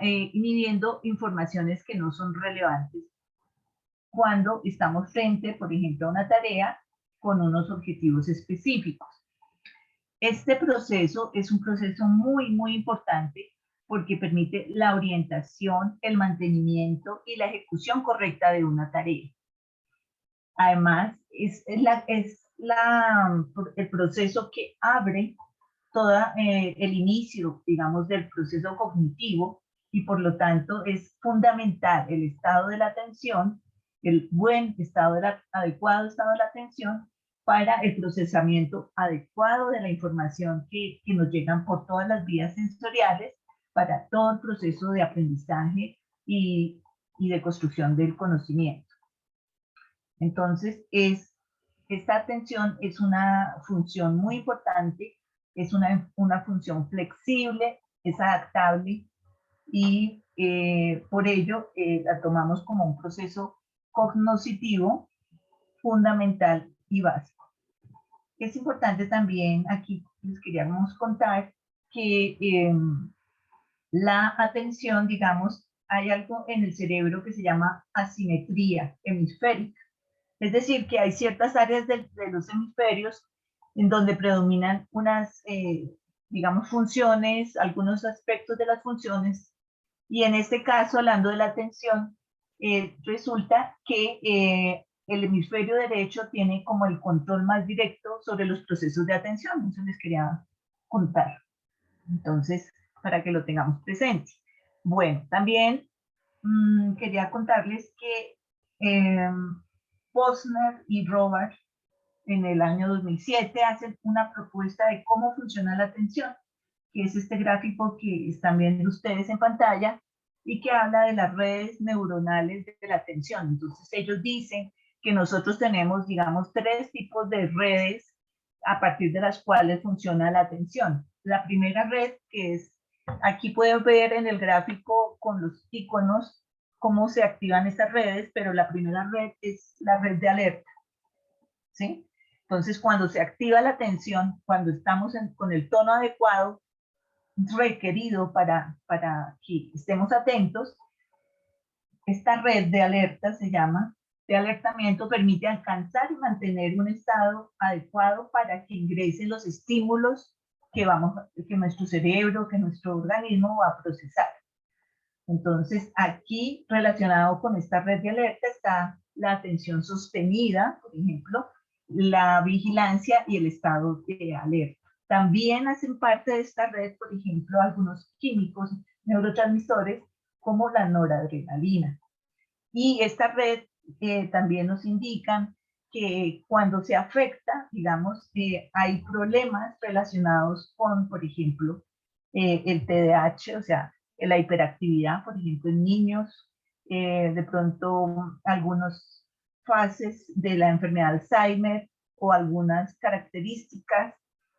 inhibiendo informaciones que no son relevantes cuando estamos frente, por ejemplo, a una tarea con unos objetivos específicos. Este proceso es un proceso muy, muy importante porque permite la orientación, el mantenimiento y la ejecución correcta de una tarea. Además, es el proceso que abre todo el inicio, digamos, del proceso cognitivo y por lo tanto es fundamental el estado de la atención, el buen estado, adecuado estado de la atención para el procesamiento adecuado de la información que nos llegan por todas las vías sensoriales para todo el proceso de aprendizaje y de construcción del conocimiento. Entonces, esta atención es una función muy importante, es una función flexible, es adaptable y por ello la tomamos como un proceso cognoscitivo fundamental y básico. Es importante también, aquí les queríamos contar que la atención, digamos, hay algo en el cerebro que se llama asimetría hemisférica. Es decir, que hay ciertas áreas de los hemisferios en donde predominan unas, digamos, funciones, algunos aspectos de las funciones. Y en este caso, hablando de la atención, resulta que el hemisferio derecho tiene como el control más directo sobre los procesos de atención. Eso les quería contar. Entonces, para que lo tengamos presente. Bueno, también quería contarles que Posner y Robert en el año 2007 hacen una propuesta de cómo funciona la atención, que es este gráfico que están viendo ustedes en pantalla y que habla de las redes neuronales de la atención. Entonces ellos dicen que nosotros tenemos, digamos, 3 tipos de redes a partir de las cuales funciona la atención. La primera red, que es, aquí pueden ver en el gráfico con los iconos cómo se activan estas redes, pero la primera red es la red de alerta, ¿sí? Entonces, cuando se activa la atención, cuando estamos con el tono adecuado, requerido para que estemos atentos, esta red de alerta se llama, de alertamiento, permite alcanzar y mantener un estado adecuado para que ingresen los estímulos que nuestro cerebro, que nuestro organismo va a procesar. Entonces, aquí relacionado con esta red de alerta está la atención sostenida, por ejemplo, la vigilancia y el estado de alerta. También hacen parte de esta red, por ejemplo, algunos químicos neurotransmisores como la noradrenalina. Y esta red también nos indican que cuando se afecta, digamos, hay problemas relacionados con, por ejemplo, el TDAH, o sea, la hiperactividad, por ejemplo, en niños, de pronto algunas fases de la enfermedad de Alzheimer o algunas características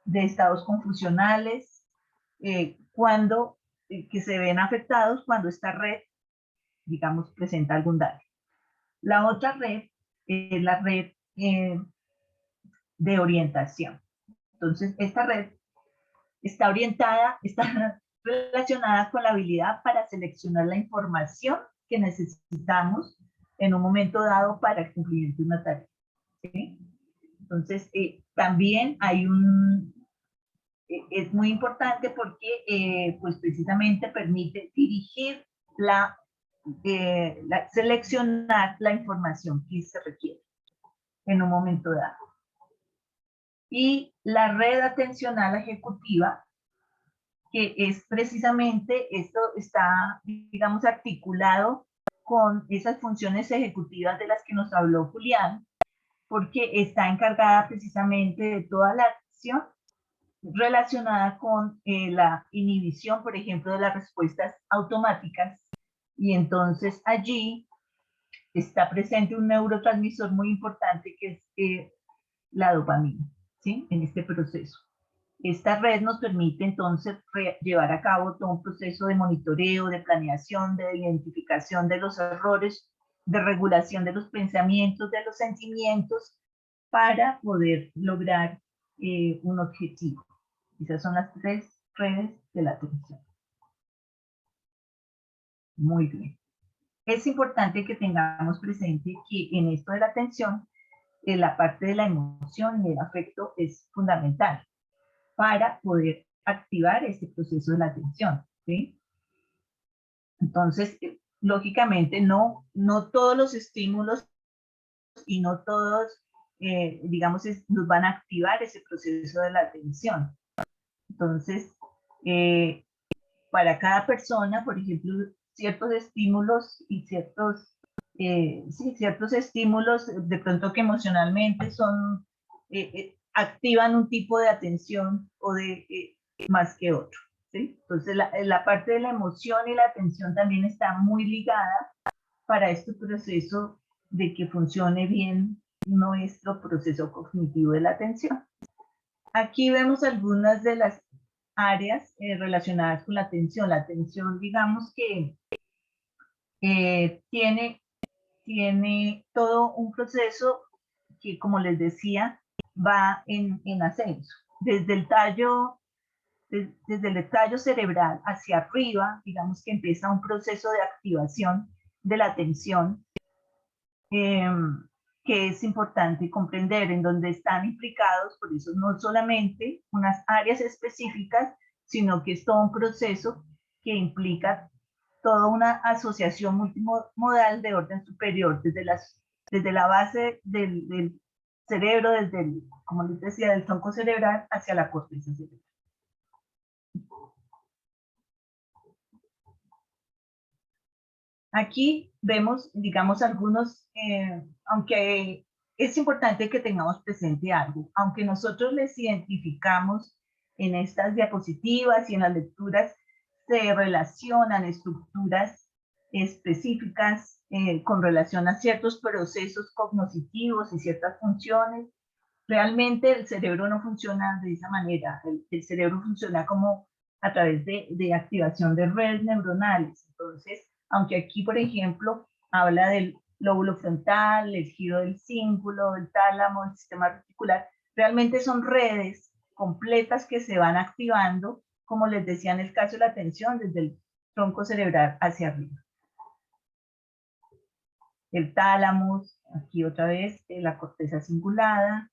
de estados confusionales que se ven afectados cuando esta red, digamos, presenta algún daño. La otra red es la red de orientación. Entonces, esta red está orientada, está relacionada con la habilidad para seleccionar la información que necesitamos en un momento dado para el cumplimiento de una tarea. ¿Sí? Entonces, también hay es muy importante porque pues precisamente permite dirigir seleccionar la información que se requiere en un momento dado. Y la red atencional ejecutiva, que es precisamente, esto está, digamos, articulado con esas funciones ejecutivas de las que nos habló Julián, porque está encargada precisamente de toda la acción relacionada con la inhibición, por ejemplo, de las respuestas automáticas. Y entonces allí está presente un neurotransmisor muy importante que es la dopamina, ¿sí? En este proceso. Esta red nos permite entonces llevar a cabo todo un proceso de monitoreo, de planeación, de identificación de los errores, de regulación de los pensamientos, de los sentimientos, para poder lograr un objetivo. Esas son las tres redes de la atención. Muy bien. Es importante que tengamos presente que en esto de la atención, la parte de la emoción y el afecto es fundamental para poder activar este proceso de la atención, ¿sí? Entonces, lógicamente, no todos los estímulos y no todos, digamos, nos van a activar ese proceso de la atención. Entonces, para cada persona, por ejemplo, ciertos estímulos y ciertos estímulos de pronto que emocionalmente son, activan un tipo de atención o de más que otro, ¿sí? Entonces la parte de la emoción y la atención también está muy ligada para este proceso de que funcione bien nuestro proceso cognitivo de la atención. Aquí vemos algunas de las áreas relacionadas con la atención. La atención, digamos que tiene todo un proceso que, como les decía, va en ascenso. Desde el tallo cerebral hacia arriba, digamos que empieza un proceso de activación de la atención, que es importante comprender, en donde están implicados, por eso no solamente unas áreas específicas, sino que es todo un proceso que implica toda una asociación multimodal de orden superior, desde la base del cerebro, como les decía, del tronco cerebral hacia la corteza cerebral. Aquí vemos, digamos, algunos, aunque es importante que tengamos presente algo, aunque nosotros les identificamos en estas diapositivas y en las lecturas, se relacionan estructuras específicas con relación a ciertos procesos cognitivos y ciertas funciones. Realmente el cerebro no funciona de esa manera. El cerebro funciona como a través de activación de redes neuronales. Entonces, aunque aquí, por ejemplo, habla del lóbulo frontal, el giro del cíngulo, el tálamo, el sistema reticular, realmente son redes completas que se van activando, como les decía en el caso de la atención, desde el tronco cerebral hacia arriba. El tálamo, aquí otra vez, la corteza cingulada.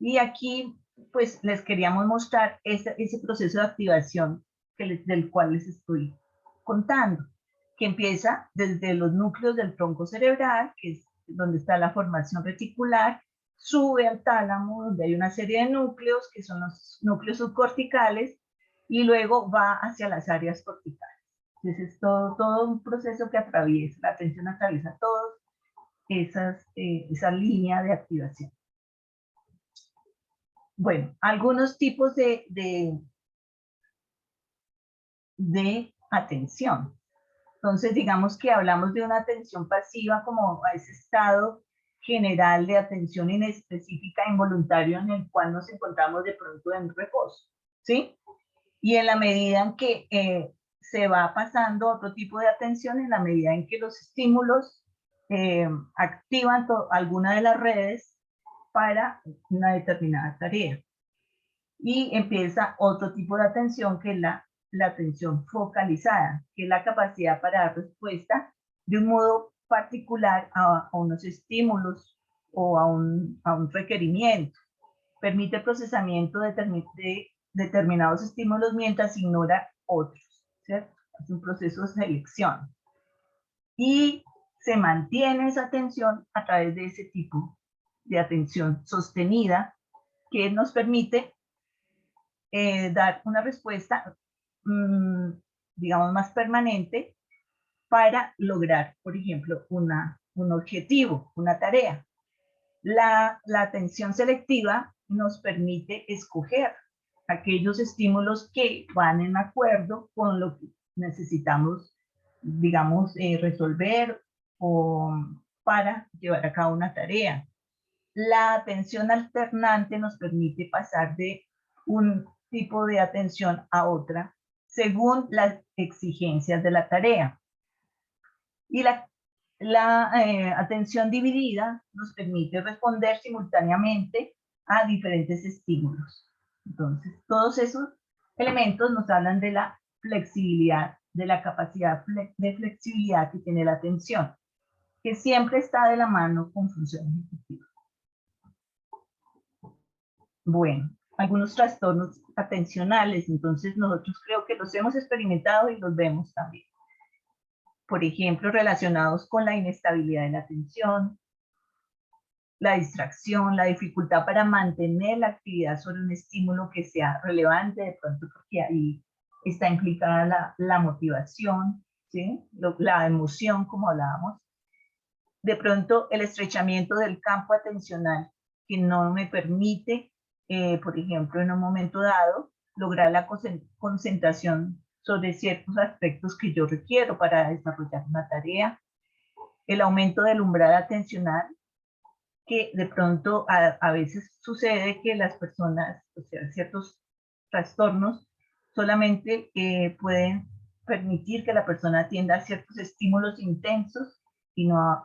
Y aquí, pues, les queríamos mostrar ese proceso de activación del cual les estoy contando, que empieza desde los núcleos del tronco cerebral, que es donde está la formación reticular, sube al tálamo, donde hay una serie de núcleos, que son los núcleos subcorticales, y luego va hacia las áreas corticales. Entonces es todo un proceso que atraviesa, la atención atraviesa todas esa línea de activación. Bueno, algunos tipos de atención. Entonces, digamos que hablamos de una atención pasiva como a ese estado general de atención inespecífica e involuntario en el cual nos encontramos de pronto en reposo, ¿sí? Y en la medida en que se va pasando a otro tipo de atención, en la medida en que los estímulos activan alguna de las redes para una determinada tarea. Y empieza otro tipo de atención, que es la atención focalizada, que es la capacidad para dar respuesta de un modo particular a unos estímulos o a un requerimiento. Permite el procesamiento de determinados estímulos mientras ignora otros, ¿cierto? Es un proceso de selección. Y se mantiene esa atención a través de ese tipo de atención sostenida, que nos permite dar una respuesta, digamos, más permanente para lograr, por ejemplo, un objetivo, una tarea. La atención selectiva nos permite escoger aquellos estímulos que van en acuerdo con lo que necesitamos, digamos, resolver o para llevar a cabo una tarea. La atención alternante nos permite pasar de un tipo de atención a otra según las exigencias de la tarea. Y la atención dividida nos permite responder simultáneamente a diferentes estímulos. Entonces, todos esos elementos nos hablan de la flexibilidad, de la capacidad de flexibilidad que tiene la atención, que siempre está de la mano con función ejecutiva. Bueno, algunos trastornos atencionales, entonces nosotros creo que los hemos experimentado y los vemos también. Por ejemplo, relacionados con la inestabilidad de la atención, la distracción, la dificultad para mantener la actividad sobre un estímulo que sea relevante, de pronto porque ahí está implicada la motivación, ¿sí? La emoción, como hablábamos. De pronto, el estrechamiento del campo atencional, que no me permite, por ejemplo, en un momento dado, lograr la concentración sobre ciertos aspectos que yo requiero para desarrollar una tarea. El aumento del umbral atencional, que de pronto a veces sucede que las personas, o sea, ciertos trastornos, solamente pueden permitir que la persona atienda a ciertos estímulos intensos y no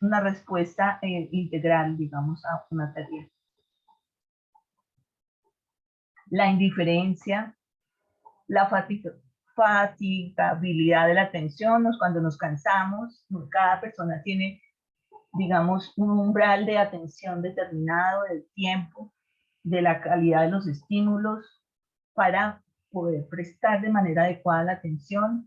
una respuesta integral, digamos, a una tarea. La indiferencia, la fatigabilidad de la atención, cuando nos cansamos, cada persona tiene, digamos, un umbral de atención determinado, del tiempo, de la calidad de los estímulos, para poder prestar de manera adecuada la atención.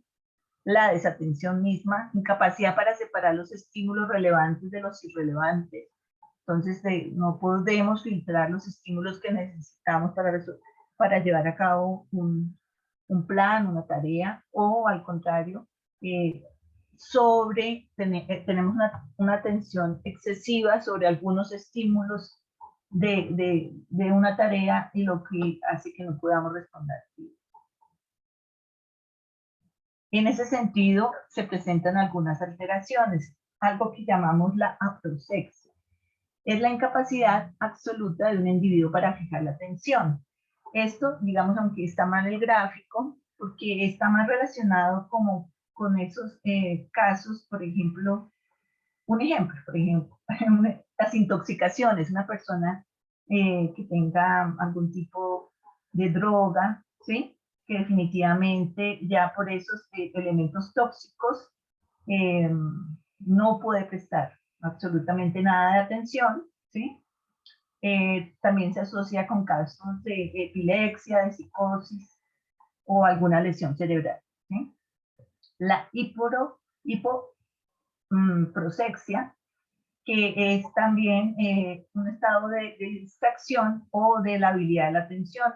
La desatención misma, incapacidad para separar los estímulos relevantes de los irrelevantes. Entonces, no podemos filtrar los estímulos que necesitamos para llevar a cabo un plan, una tarea, o al contrario, tenemos una atención excesiva sobre algunos estímulos de una tarea, y lo que hace que no podamos responder. En ese sentido, se presentan algunas alteraciones, algo que llamamos la aprosexia. Es la incapacidad absoluta de un individuo para fijar la atención. Esto, digamos, aunque está mal el gráfico, porque está más relacionado como con esos casos, por ejemplo, las intoxicaciones, una persona que tenga algún tipo de droga, ¿sí? Que definitivamente ya por esos elementos tóxicos no puede prestar absolutamente nada de atención, ¿sí? También se asocia con casos de epilepsia, de psicosis o alguna lesión cerebral, ¿sí? La hipoprosexia, que es también un estado de distracción o de la habilidad de la atención.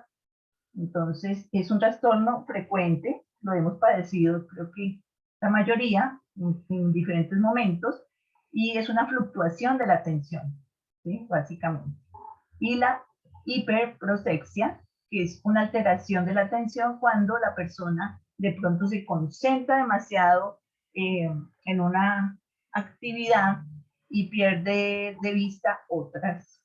Entonces, es un trastorno frecuente, lo hemos padecido, creo que la mayoría, en diferentes momentos, y es una fluctuación de la atención, ¿sí? Básicamente. Y la hiperprosexia, que es una alteración de la atención cuando la persona de pronto se concentra demasiado en una actividad y pierde de vista otras.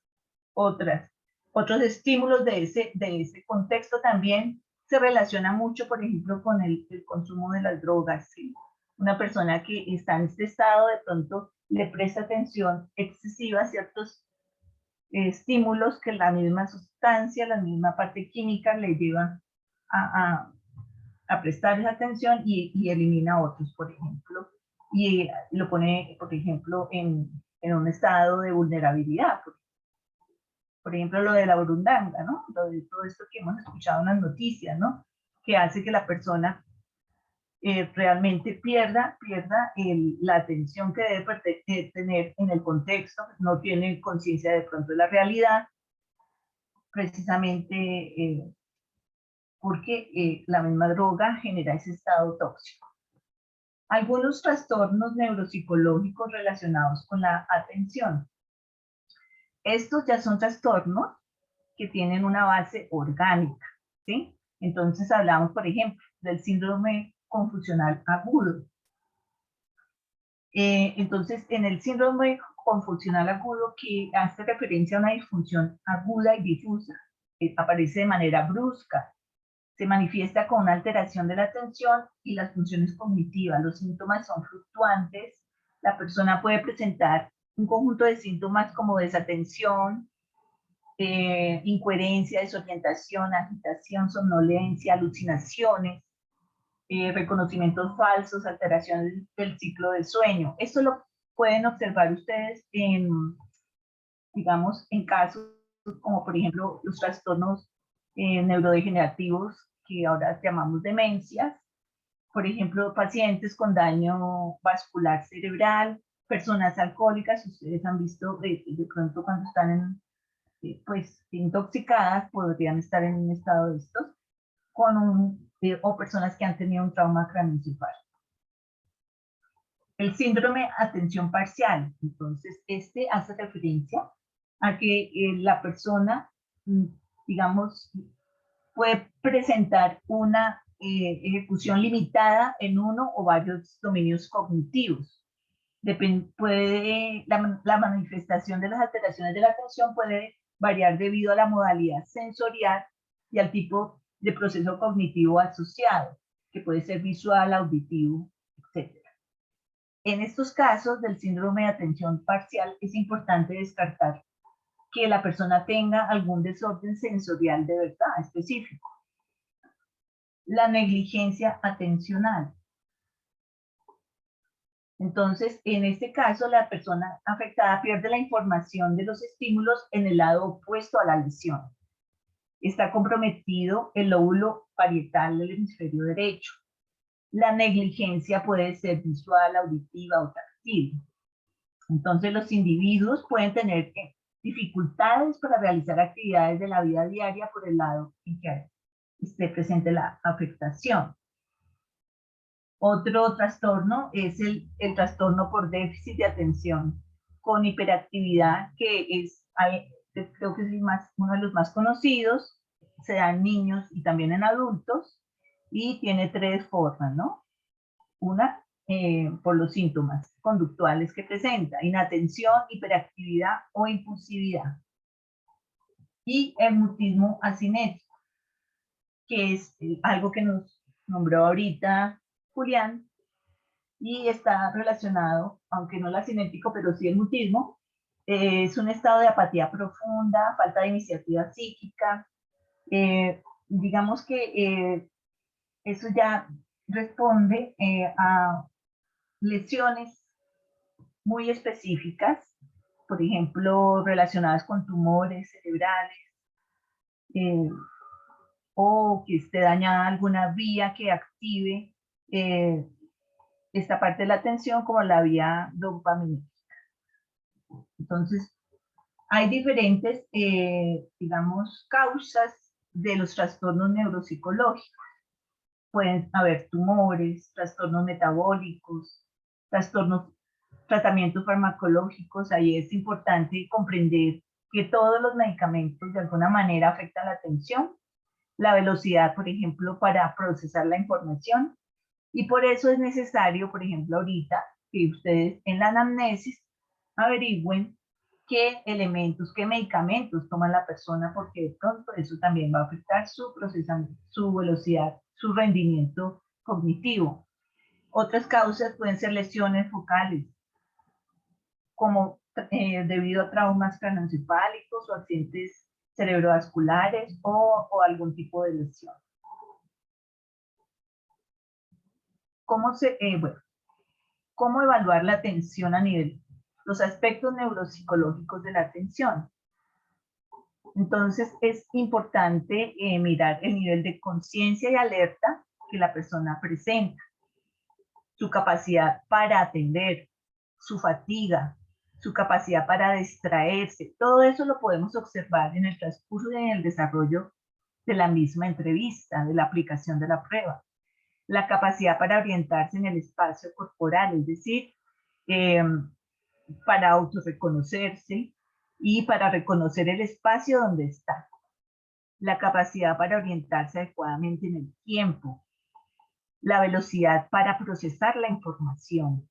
Otros estímulos de ese contexto también se relaciona mucho, por ejemplo, con el consumo de las drogas. ¿Sí? Una persona que está en este estado de pronto le presta atención excesiva a ciertos estímulos que la misma sustancia, la misma parte química le lleva a prestar esa atención y elimina otros, por ejemplo, y lo pone, por ejemplo, en un estado de vulnerabilidad. Por ejemplo, lo de la burundanga, ¿no? Lo de todo esto que hemos escuchado en las noticias, ¿no? Que hace que la persona realmente pierda la atención que debe tener en el contexto, no tiene conciencia de pronto de la realidad, precisamente porque la misma droga genera ese estado tóxico. Algunos trastornos neuropsicológicos relacionados con la atención. Estos ya son trastornos que tienen una base orgánica, ¿sí? Entonces hablamos, por ejemplo, del síndrome confusional agudo. Entonces, en el síndrome confusional agudo, que hace referencia a una disfunción aguda y difusa, aparece de manera brusca, se manifiesta con una alteración de la atención y las funciones cognitivas. Los síntomas son fluctuantes. La persona puede presentar un conjunto de síntomas como desatención, incoherencia, desorientación, agitación, somnolencia, alucinaciones, reconocimientos falsos, alteraciones del ciclo del sueño. Esto lo pueden observar ustedes en, digamos, en casos como por ejemplo los trastornos neurodegenerativos que ahora llamamos demencias, por ejemplo, pacientes con daño vascular cerebral, personas alcohólicas, ustedes han visto de pronto cuando están pues intoxicadas podrían estar en un estado de estos, o personas que han tenido un trauma craneoencefálico. El síndrome atención parcial, entonces este hace referencia a que la persona, digamos, puede presentar una ejecución limitada en uno o varios dominios cognitivos. La manifestación de las alteraciones de la atención puede variar debido a la modalidad sensorial y al tipo de proceso cognitivo asociado, que puede ser visual, auditivo, etc. En estos casos del síndrome de atención parcial es importante descartar que la persona tenga algún desorden sensorial de verdad específico. La negligencia atencional. Entonces, en este caso, la persona afectada pierde la información de los estímulos en el lado opuesto a la lesión. Está comprometido el lóbulo parietal del hemisferio derecho. La negligencia puede ser visual, auditiva o táctil. Entonces, los individuos pueden tener dificultades para realizar actividades de la vida diaria por el lado en que esté presente la afectación. Otro trastorno es el trastorno por déficit de atención con hiperactividad, que creo que es uno de los más conocidos, se da en niños y también en adultos, y tiene 3 formas, ¿no? Una, por los síntomas conductuales que presenta: inatención, hiperactividad o impulsividad. Y el mutismo asinético, que es algo que nos nombró ahorita Julián, y está relacionado, aunque no el asinético, pero sí el mutismo, es un estado de apatía profunda, falta de iniciativa psíquica. Digamos que eso ya responde a lesiones muy específicas, por ejemplo, relacionadas con tumores cerebrales, o que esté dañada alguna vía que active esta parte de la atención, como la vía dopaminérgica. Entonces, hay diferentes, digamos, causas de los trastornos neuropsicológicos. Pueden haber tumores, trastornos metabólicos, tratamientos farmacológicos. Ahí es importante comprender que todos los medicamentos de alguna manera afectan la atención, la velocidad, por ejemplo, para procesar la información, y por eso es necesario, por ejemplo, ahorita, que ustedes en la anamnesis averigüen qué elementos, qué medicamentos toma la persona, porque de pronto eso también va a afectar su procesamiento, su velocidad, su rendimiento cognitivo. Otras causas pueden ser lesiones focales, como debido a traumas craneoencefálicos o accidentes cerebrovasculares o algún tipo de lesión. ¿Cómo evaluar la atención a nivel, los aspectos neuropsicológicos de la atención? Entonces es importante mirar el nivel de conciencia y alerta que la persona presenta, su capacidad para atender, su fatiga, su capacidad para distraerse. Todo eso lo podemos observar en el transcurso y en el desarrollo de la misma entrevista, de la aplicación de la prueba. La capacidad para orientarse en el espacio corporal, es decir, para autorreconocerse y para reconocer el espacio donde está. La capacidad para orientarse adecuadamente en el tiempo. La velocidad para procesar la información.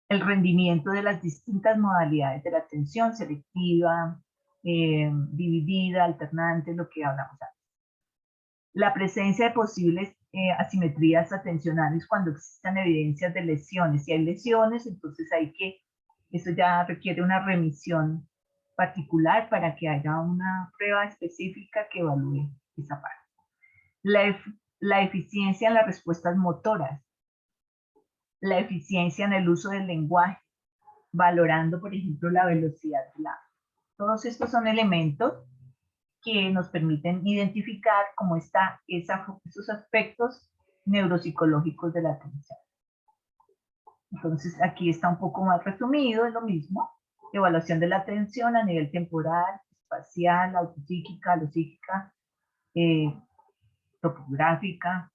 El rendimiento de las distintas modalidades de la atención, selectiva, dividida, alternante, lo que hablamos antes. La presencia de posibles asimetrías atencionales cuando existan evidencias de lesiones. Si hay lesiones, entonces eso ya requiere una remisión particular para que haya una prueba específica que evalúe esa parte. La eficiencia en las respuestas motoras. La eficiencia en el uso del lenguaje, valorando, por ejemplo, la velocidad del habla. Todos estos son elementos que nos permiten identificar cómo están esos aspectos neuropsicológicos de la atención. Entonces, aquí está un poco más resumido, es lo mismo. Evaluación de la atención a nivel temporal, espacial, autopsíquica, alopsíquica, topográfica.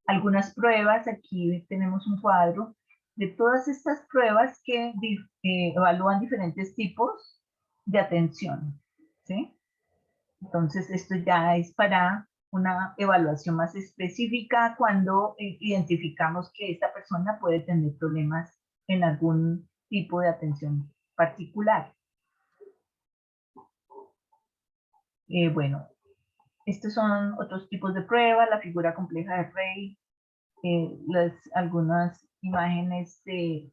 Algunas pruebas, aquí tenemos un cuadro de todas estas pruebas que evalúan diferentes tipos de atención, ¿sí? Entonces, esto ya es para una evaluación más específica cuando identificamos que esta persona puede tener problemas en algún tipo de atención particular. Bueno, estos son otros tipos de pruebas, la figura compleja de Rey, algunas imágenes de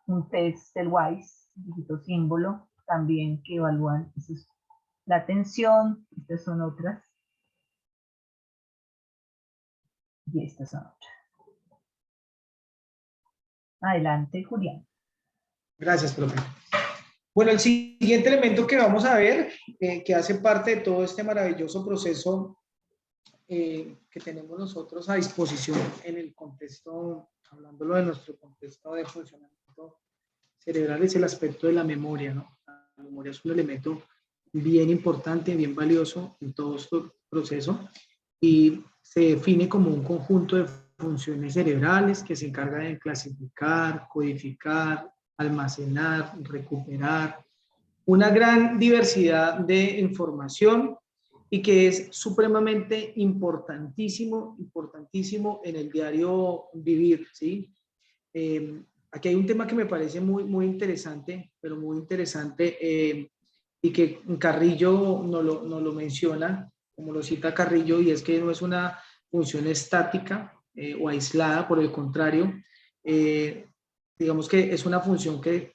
un test del WISE, dígito símbolo, también que evalúan la atención. Estas son otras. Y estas son otras. Adelante, Julián.
Gracias, profe. Bueno, el siguiente elemento que vamos a ver, que hace parte de todo este maravilloso proceso que tenemos nosotros a disposición en el contexto, hablándolo de nuestro contexto de funcionamiento cerebral, es el aspecto de la memoria, ¿no? La memoria es un elemento bien importante, bien valioso en todo este proceso y se define como un conjunto de funciones cerebrales que se encarga de clasificar, codificar, almacenar, recuperar una gran diversidad de información y que es supremamente importantísimo en el diario vivir, ¿sí? Aquí hay un tema que me parece muy interesante, pero muy interesante, y que Carrillo no lo menciona, como lo cita Carrillo, y es que no es una función estática o aislada, por el contrario, digamos que es una función que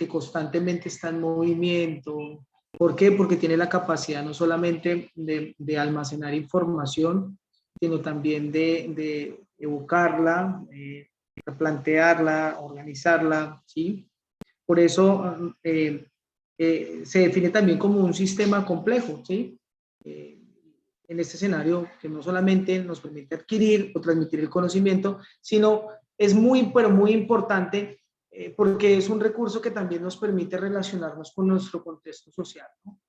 constantemente está en movimiento. ¿Por qué? Porque tiene la capacidad no solamente de almacenar información, sino también de evocarla, plantearla, organizarla, ¿sí? Por eso se define también como un sistema complejo, ¿sí? En este escenario que no solamente nos permite adquirir o transmitir el conocimiento, sino es pero muy importante porque es un recurso que también nos permite relacionarnos con nuestro contexto social, ¿no?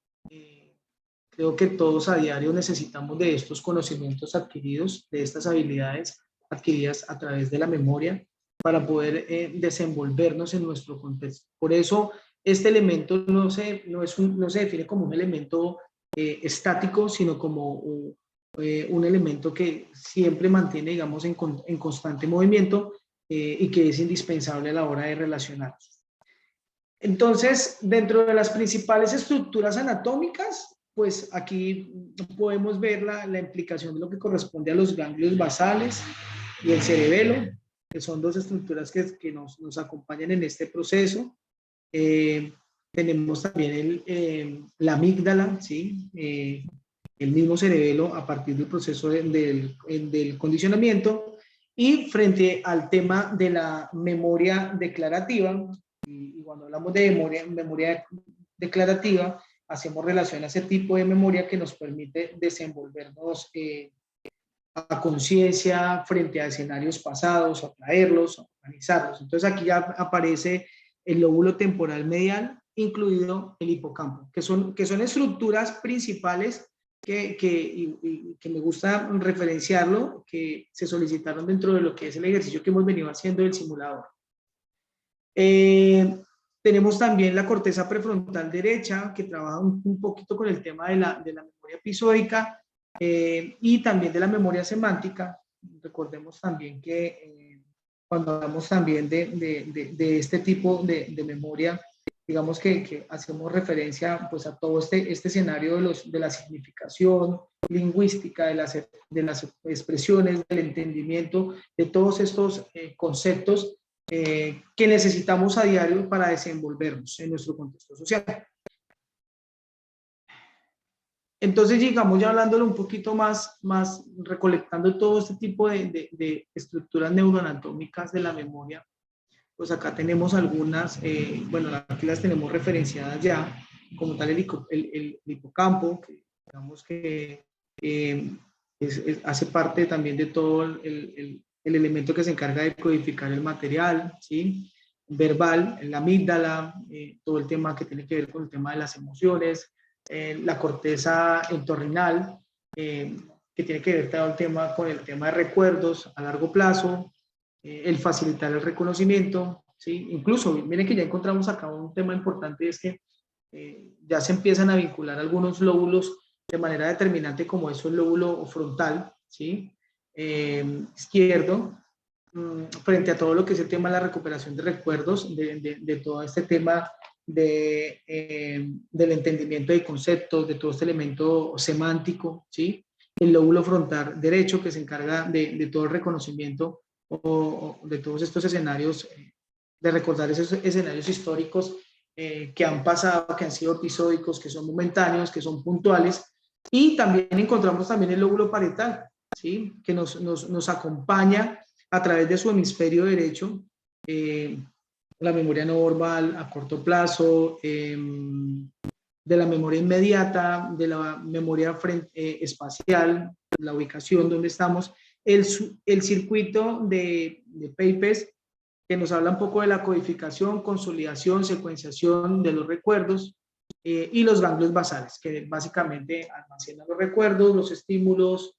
Creo que todos a diario necesitamos de estos conocimientos adquiridos, de estas habilidades adquiridas a través de la memoria para poder desenvolvernos en nuestro contexto. Por eso este elemento no se define como un elemento estático, sino como un elemento que siempre mantiene, digamos, en constante movimiento, y que es indispensable a la hora de relacionarnos. Entonces, dentro de las principales estructuras anatómicas, pues aquí podemos ver la implicación de lo que corresponde a los ganglios basales y el cerebelo, que son dos estructuras que nos acompañan en este proceso. Tenemos también la amígdala, ¿sí? El mismo cerebelo a partir del proceso del condicionamiento. Y frente al tema de la memoria declarativa, y cuando hablamos de memoria declarativa, hacemos relación a ese tipo de memoria que nos permite desenvolvernos a conciencia frente a escenarios pasados, atraerlos, organizarlos. Entonces aquí ya aparece el lóbulo temporal medial, incluido el hipocampo, que son estructuras principales que me gusta referenciarlo, que se solicitaron dentro de lo que es el ejercicio que hemos venido haciendo del simulador. Tenemos también la corteza prefrontal derecha, que trabaja un poquito con el tema de la memoria episódica y también de la memoria semántica. Recordemos también que cuando hablamos también de este tipo de memoria, digamos que hacemos referencia pues a todo este escenario de la significación lingüística, de las expresiones, del entendimiento, de todos estos conceptos que necesitamos a diario para desenvolvernos en nuestro contexto social. Entonces, digamos, ya hablándolo un poquito más recolectando todo este tipo de estructuras neuroanatómicas de la memoria, pues acá tenemos algunas, bueno, aquí las tenemos referenciadas ya, como tal el hipocampo, que digamos que hace parte también de todo el elemento que se encarga de codificar el material, ¿sí? Verbal, la amígdala, todo el tema que tiene que ver con el tema de las emociones, la corteza entorrinal, que tiene que ver todo el tema con el tema de recuerdos a largo plazo, el facilitar el reconocimiento, ¿sí? Incluso, miren que ya encontramos acá un tema importante, es que ya se empiezan a vincular algunos lóbulos de manera determinante, como eso el lóbulo frontal, ¿sí? Izquierdo, frente a todo lo que es el tema de la recuperación de recuerdos, de todo este tema del entendimiento de conceptos, de todo este elemento semántico, ¿sí? El lóbulo frontal derecho, que se encarga de todo el reconocimiento o de todos estos escenarios, de recordar esos escenarios históricos que han pasado, que han sido episódicos, que son momentáneos, que son puntuales. Y también encontramos también el lóbulo parietal, ¿sí? Que nos acompaña a través de su hemisferio derecho, la memoria no verbal a corto plazo, de la memoria inmediata, de la memoria espacial, la ubicación donde estamos, el circuito de Papez, que nos habla un poco de la codificación, consolidación, secuenciación de los recuerdos, y los ganglios basales, que básicamente almacenan los recuerdos, los estímulos,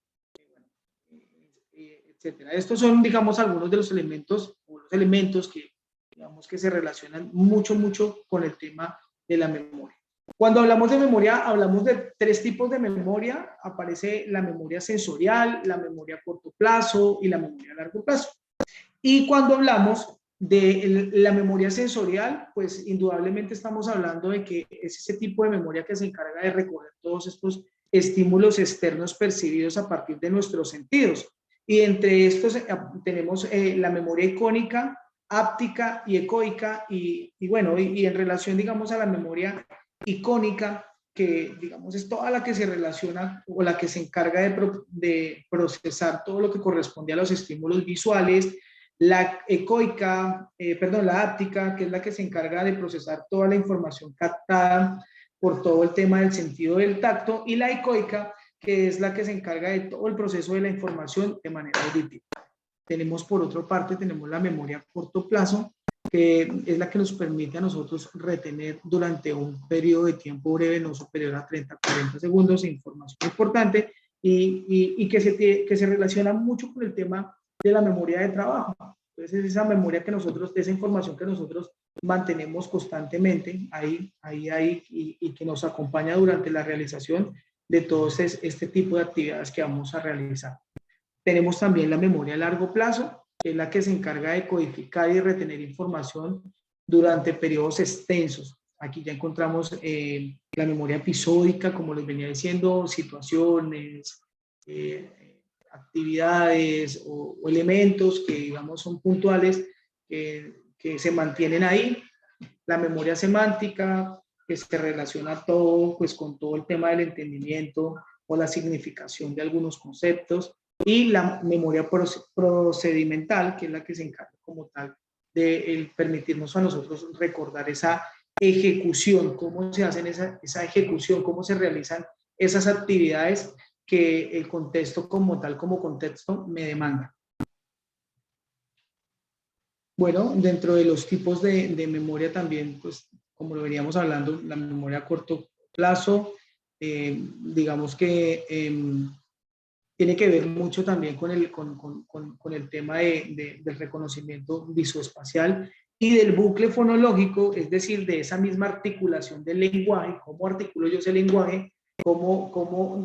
etcétera. Estos son, digamos, algunos de los elementos que, digamos, que se relacionan mucho con el tema de la memoria. Cuando hablamos de memoria, hablamos de tres tipos de memoria. Aparece la memoria sensorial, la memoria a corto plazo y la memoria a largo plazo. Y cuando hablamos de la memoria sensorial, pues indudablemente estamos hablando de que es ese tipo de memoria que se encarga de recoger todos estos estímulos externos percibidos a partir de nuestros sentidos. Y entre estos tenemos la memoria icónica, áptica y ecoica, y bueno, y en relación, digamos, a la memoria icónica, que digamos es toda la que se relaciona o la que se encarga de procesar todo lo que corresponde a los estímulos visuales, la ecoica, la áptica, que es la que se encarga de procesar toda la información captada por todo el tema del sentido del tacto, y la ecoica, que es la que se encarga de todo el proceso de la información de manera auditiva. Tenemos, por otra parte, tenemos la memoria a corto plazo, que es la que nos permite a nosotros retener durante un periodo de tiempo breve, no superior a 30-40 segundos, información importante y que se relaciona mucho con el tema de la memoria de trabajo. Entonces, es esa memoria que nosotros, esa información que nosotros mantenemos constantemente ahí y que nos acompaña durante la realización de todo este tipo de actividades que vamos a realizar. Tenemos también la memoria a largo plazo, que es la que se encarga de codificar y retener información durante periodos extensos. Aquí ya encontramos la memoria episódica, como les venía diciendo, situaciones, actividades o elementos que, digamos, son puntuales, que se mantienen ahí. La memoria semántica, que se relaciona todo, pues, con todo el tema del entendimiento o la significación de algunos conceptos, y la memoria procedimental, que es la que se encarga como tal de permitirnos a nosotros recordar esa ejecución, cómo se hacen esa ejecución, cómo se realizan esas actividades que el contexto como tal, como contexto, me demanda. Bueno, dentro de los tipos de memoria también, pues, como lo veníamos hablando, la memoria a corto plazo, digamos que tiene que ver mucho también con el tema del reconocimiento visoespacial y del bucle fonológico, es decir, de esa misma articulación del lenguaje, cómo articulo yo ese lenguaje, cómo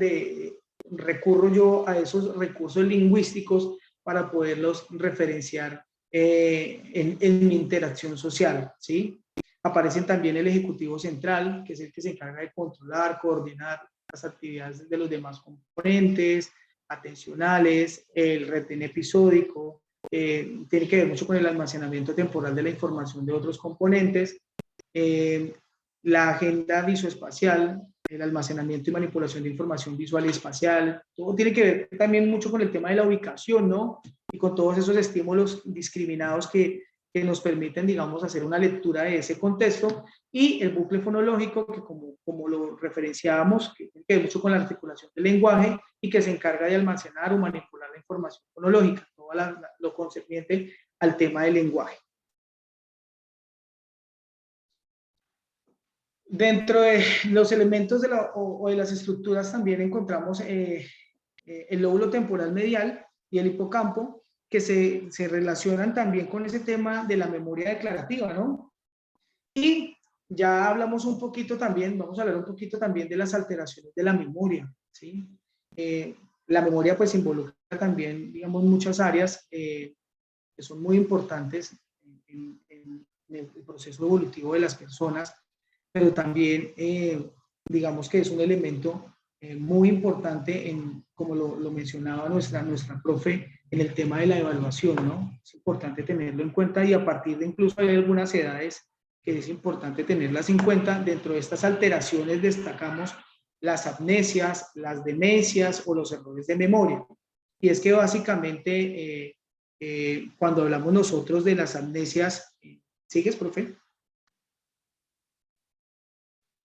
recurro yo a esos recursos lingüísticos para poderlos referenciar en mi interacción social, ¿sí? Aparecen también el ejecutivo central, que es el que se encarga de controlar, coordinar las actividades de los demás componentes, atencionales, el retén episódico, tiene que ver mucho con el almacenamiento temporal de la información de otros componentes, la agenda visoespacial, el almacenamiento y manipulación de información visual y espacial, todo tiene que ver también mucho con el tema de la ubicación, ¿no? Y con todos esos estímulos discriminados que nos permiten, digamos, hacer una lectura de ese contexto, y el bucle fonológico, que como lo referenciábamos, que tiene que ver mucho con la articulación del lenguaje y que se encarga de almacenar o manipular la información fonológica, todo lo concerniente al tema del lenguaje. Dentro de los elementos o de las estructuras también encontramos el lóbulo temporal medial y el hipocampo, que se relacionan también con ese tema de la memoria declarativa, ¿no? Y ya hablamos un poquito también, vamos a hablar un poquito también de las alteraciones de la memoria, ¿sí? La memoria pues involucra también, digamos, muchas áreas que son muy importantes en el proceso evolutivo de las personas, pero también digamos que es un elemento muy importante, como lo mencionaba nuestra profe, en el tema de la evaluación, ¿no? Es importante tenerlo en cuenta, y a partir de incluso hay algunas edades que es importante tenerlas en cuenta. Dentro de estas alteraciones destacamos las amnesias, las demencias o los errores de memoria. Y es que básicamente cuando hablamos nosotros de las amnesias, ¿sigues, profe?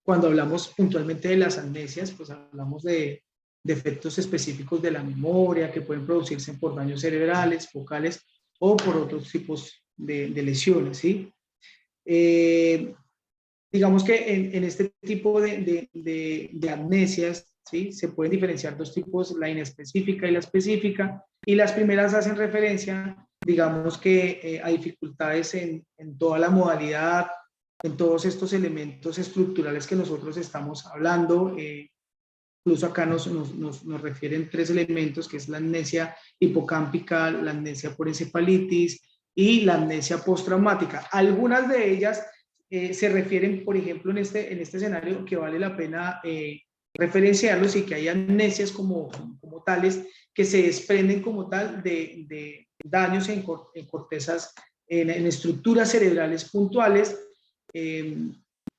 Cuando hablamos puntualmente de las amnesias, pues hablamos de defectos específicos de la memoria que pueden producirse por daños cerebrales, focales o por otros tipos de lesiones, ¿sí? Digamos que en este tipo de amnesias, ¿sí? Se pueden diferenciar dos tipos, la inespecífica y la específica, y las primeras hacen referencia, digamos que a dificultades en toda la modalidad, en todos estos elementos estructurales que nosotros estamos hablando. Incluso acá nos refieren tres elementos, que es la amnesia hipocámpica, la amnesia por encefalitis y la amnesia postraumática. Algunas de ellas se refieren, por ejemplo, en este escenario, que vale la pena referenciarlos, y que hay amnesias como tales que se desprenden como tal de daños en cortezas, en estructuras cerebrales puntuales.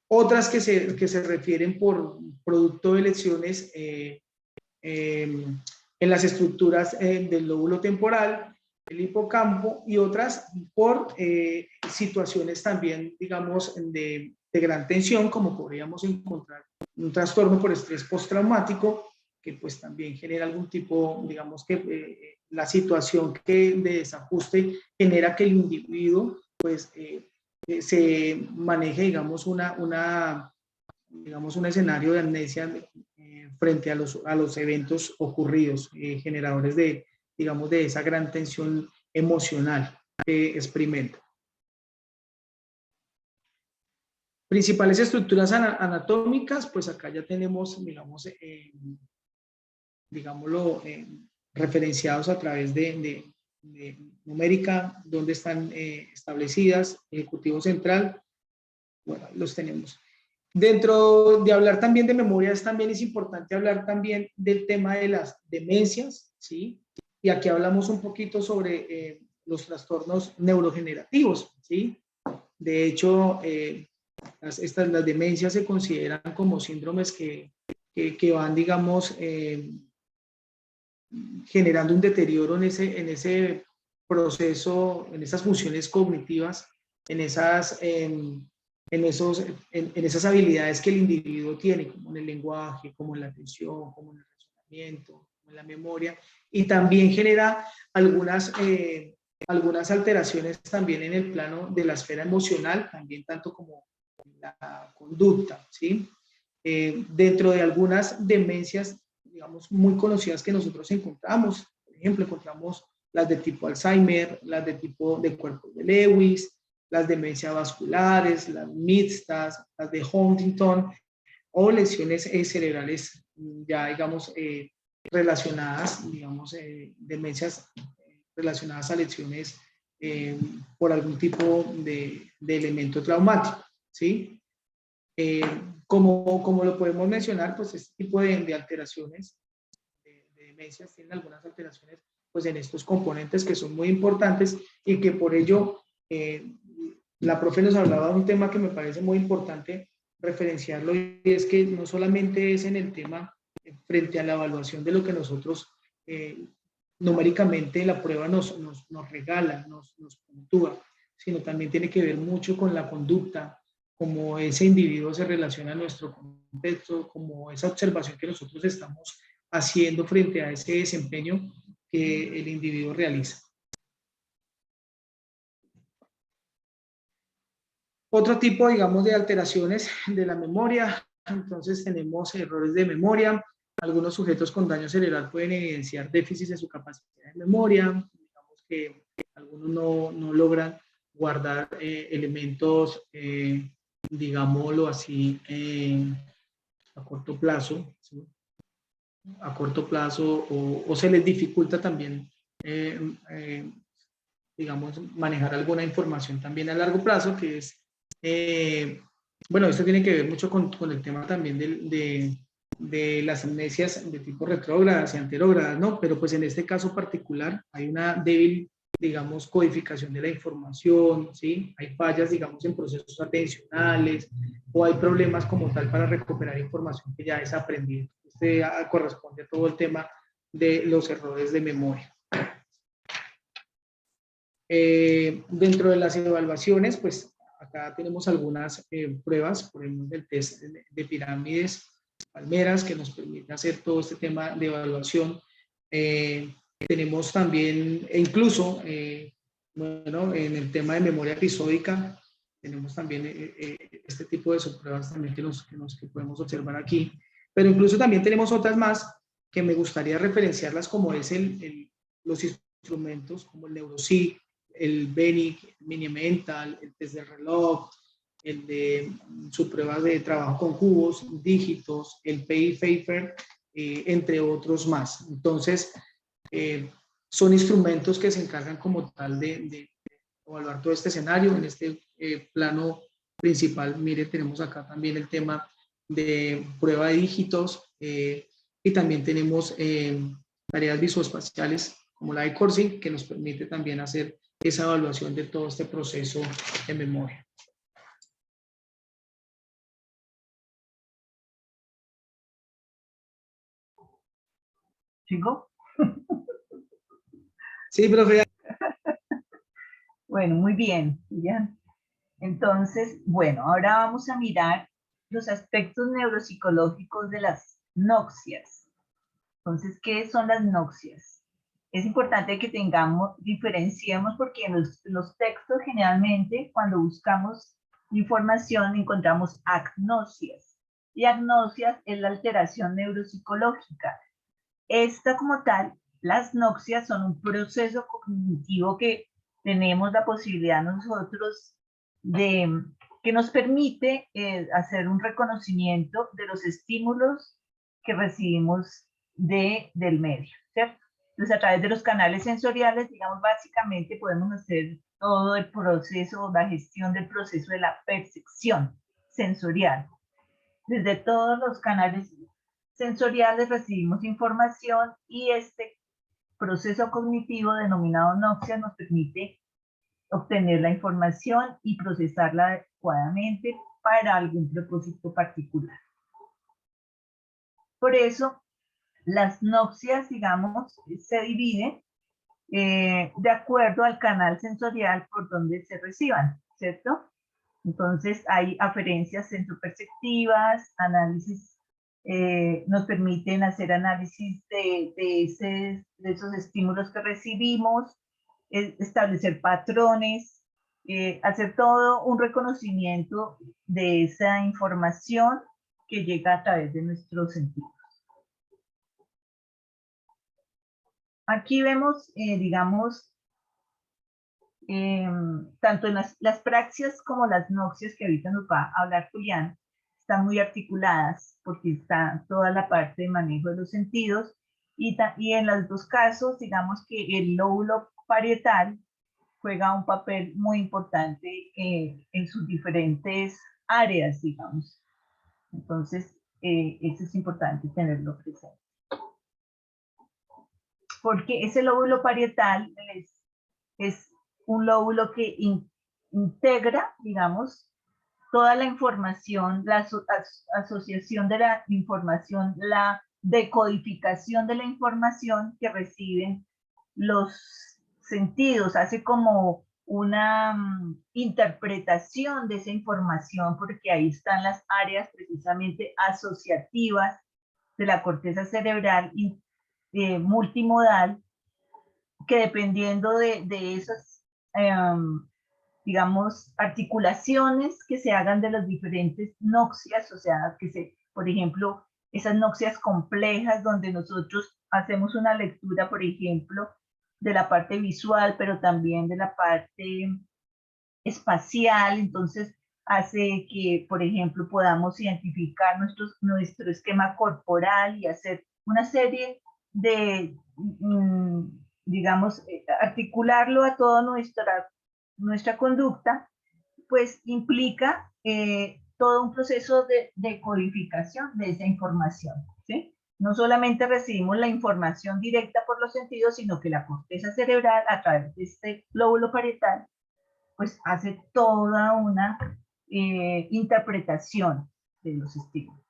Otras que se refieren por producto de lesiones en las estructuras del lóbulo temporal, el hipocampo, y otras por situaciones también, digamos, de gran tensión, como podríamos encontrar un trastorno por estrés postraumático, que pues también genera algún tipo, digamos que la situación de desajuste genera que el individuo pues se maneje, digamos, un escenario de amnesia frente a los eventos ocurridos, generadores digamos, de esa gran tensión emocional que experimenta. Principales estructuras anatómicas, pues acá ya tenemos, digamos, digámoslo, referenciados a través de numérica, dónde están establecidas, ejecutivo central, bueno, los tenemos. Dentro de hablar también de memorias, también es importante hablar también del tema de las demencias, ¿sí? Y aquí hablamos un poquito sobre los trastornos neurogenerativos, ¿sí? De hecho, las demencias se consideran como síndromes que van, digamos, generando un deterioro en ese proceso, en esas funciones cognitivas, en esas habilidades que el individuo tiene, como en el lenguaje, como en la atención, como en el razonamiento, como en la memoria, y también genera algunas alteraciones también en el plano de la esfera emocional, también tanto como la conducta, ¿sí? Dentro de algunas demencias, digamos, muy conocidas que nosotros encontramos, por ejemplo, encontramos las de tipo Alzheimer, las de tipo de cuerpo de Lewis, las demencias vasculares, las mixtas, las de Huntington, o lesiones cerebrales ya, digamos, relacionadas, digamos, demencias relacionadas a lesiones por algún tipo de elemento traumático, ¿sí? Como lo podemos mencionar, pues este tipo de alteraciones, de demencias, tienen algunas alteraciones pues en estos componentes que son muy importantes y que por ello la profe nos hablaba de un tema que me parece muy importante referenciarlo, y es que no solamente es en el tema frente a la evaluación de lo que nosotros numéricamente la prueba nos regala, nos puntúa, sino también tiene que ver mucho con la conducta, cómo ese individuo se relaciona a nuestro contexto, como esa observación que nosotros estamos haciendo frente a ese desempeño que el individuo realiza. Otro tipo, digamos, de alteraciones de la memoria, entonces tenemos errores de memoria. Algunos sujetos con daño cerebral pueden evidenciar déficits en su capacidad de memoria, digamos que algunos no logran guardar elementos, digámoslo así, a corto plazo, ¿sí? A corto plazo, o se les dificulta también, digamos, manejar alguna información también a largo plazo, que es, bueno, esto tiene que ver mucho con el tema también de las amnesias de tipo retrógradas y anterógradas, ¿no? Pero pues en este caso particular hay una débil, digamos, codificación de la información, ¿sí? Hay fallas, digamos, en procesos atencionales, o hay problemas como tal para recuperar información que ya es aprendida. Este corresponde a todo el tema de los errores de memoria. Dentro de las evaluaciones, pues acá tenemos algunas pruebas, por ejemplo, del test de pirámides palmeras, que nos permite hacer todo este tema de evaluación. Tenemos también, e incluso, bueno, en el tema de memoria episódica, tenemos también este tipo de subpruebas también que podemos observar aquí. Pero incluso también tenemos otras más que me gustaría referenciarlas, como es los instrumentos como el NeuroSeq, el BENIC, el Mini-Mental, el test de reloj, el de su prueba de trabajo con cubos, dígitos, el PI-Pfeiffer, entre otros más. Entonces, son instrumentos que se encargan como tal de evaluar todo este escenario. En este plano principal, mire, tenemos acá también el tema de prueba de dígitos, y también tenemos tareas visoespaciales como la de Corsi, que nos permite también hacer esa evaluación de todo este proceso de memoria.
¿Sigo?
Sí, profe.
Bueno, muy bien. ¿Ya? Entonces, bueno, ahora vamos a mirar los aspectos neuropsicológicos de las noxias. Entonces, ¿qué son las noxias? Es importante que diferenciemos, porque en los textos generalmente cuando buscamos información encontramos agnosias. Y agnosias es la alteración neuropsicológica. Esta como tal, las noxias son un proceso cognitivo que tenemos la posibilidad nosotros que nos permite hacer un reconocimiento de los estímulos que recibimos del medio, ¿cierto? Entonces, a través de los canales sensoriales, digamos, básicamente podemos hacer todo el proceso, la gestión del proceso de la percepción sensorial. Desde todos los canales sensoriales recibimos información y este proceso cognitivo denominado noxia nos permite obtener la información y procesarla adecuadamente para algún propósito particular. Por eso, las noxias, digamos, se dividen de acuerdo al canal sensorial por donde se reciban, ¿cierto? Entonces, hay aferencias centroperceptivas, análisis, nos permiten hacer análisis de esos estímulos que recibimos, establecer patrones, hacer todo un reconocimiento de esa información que llega a través de nuestros sentidos. Aquí vemos, digamos, tanto en las praxias como las noxias que ahorita nos va a hablar Julián, están muy articuladas porque está toda la parte de manejo de los sentidos y en los dos casos, digamos que el lóbulo parietal juega un papel muy importante en sus diferentes áreas, digamos. Entonces, eso es importante tenerlo presente. Porque ese lóbulo parietal es un lóbulo que integra, digamos, toda la información, la asociación de la información, la decodificación de la información que reciben los sentidos, hace como una interpretación de esa información, porque ahí están las áreas precisamente asociativas de la corteza cerebral multimodal, que dependiendo de esas, digamos, articulaciones que se hagan de las diferentes noxias, o sea, por ejemplo, esas noxias complejas donde nosotros hacemos una lectura, por ejemplo, de la parte visual, pero también de la parte espacial, entonces hace que, por ejemplo, podamos identificar nuestro esquema corporal y hacer una serie de, digamos, articularlo a toda nuestra conducta, pues implica todo un proceso de codificación de esa información, ¿sí? No solamente recibimos la información directa por los sentidos, sino que la corteza cerebral, a través de este lóbulo parietal, pues hace toda una interpretación de los estímulos.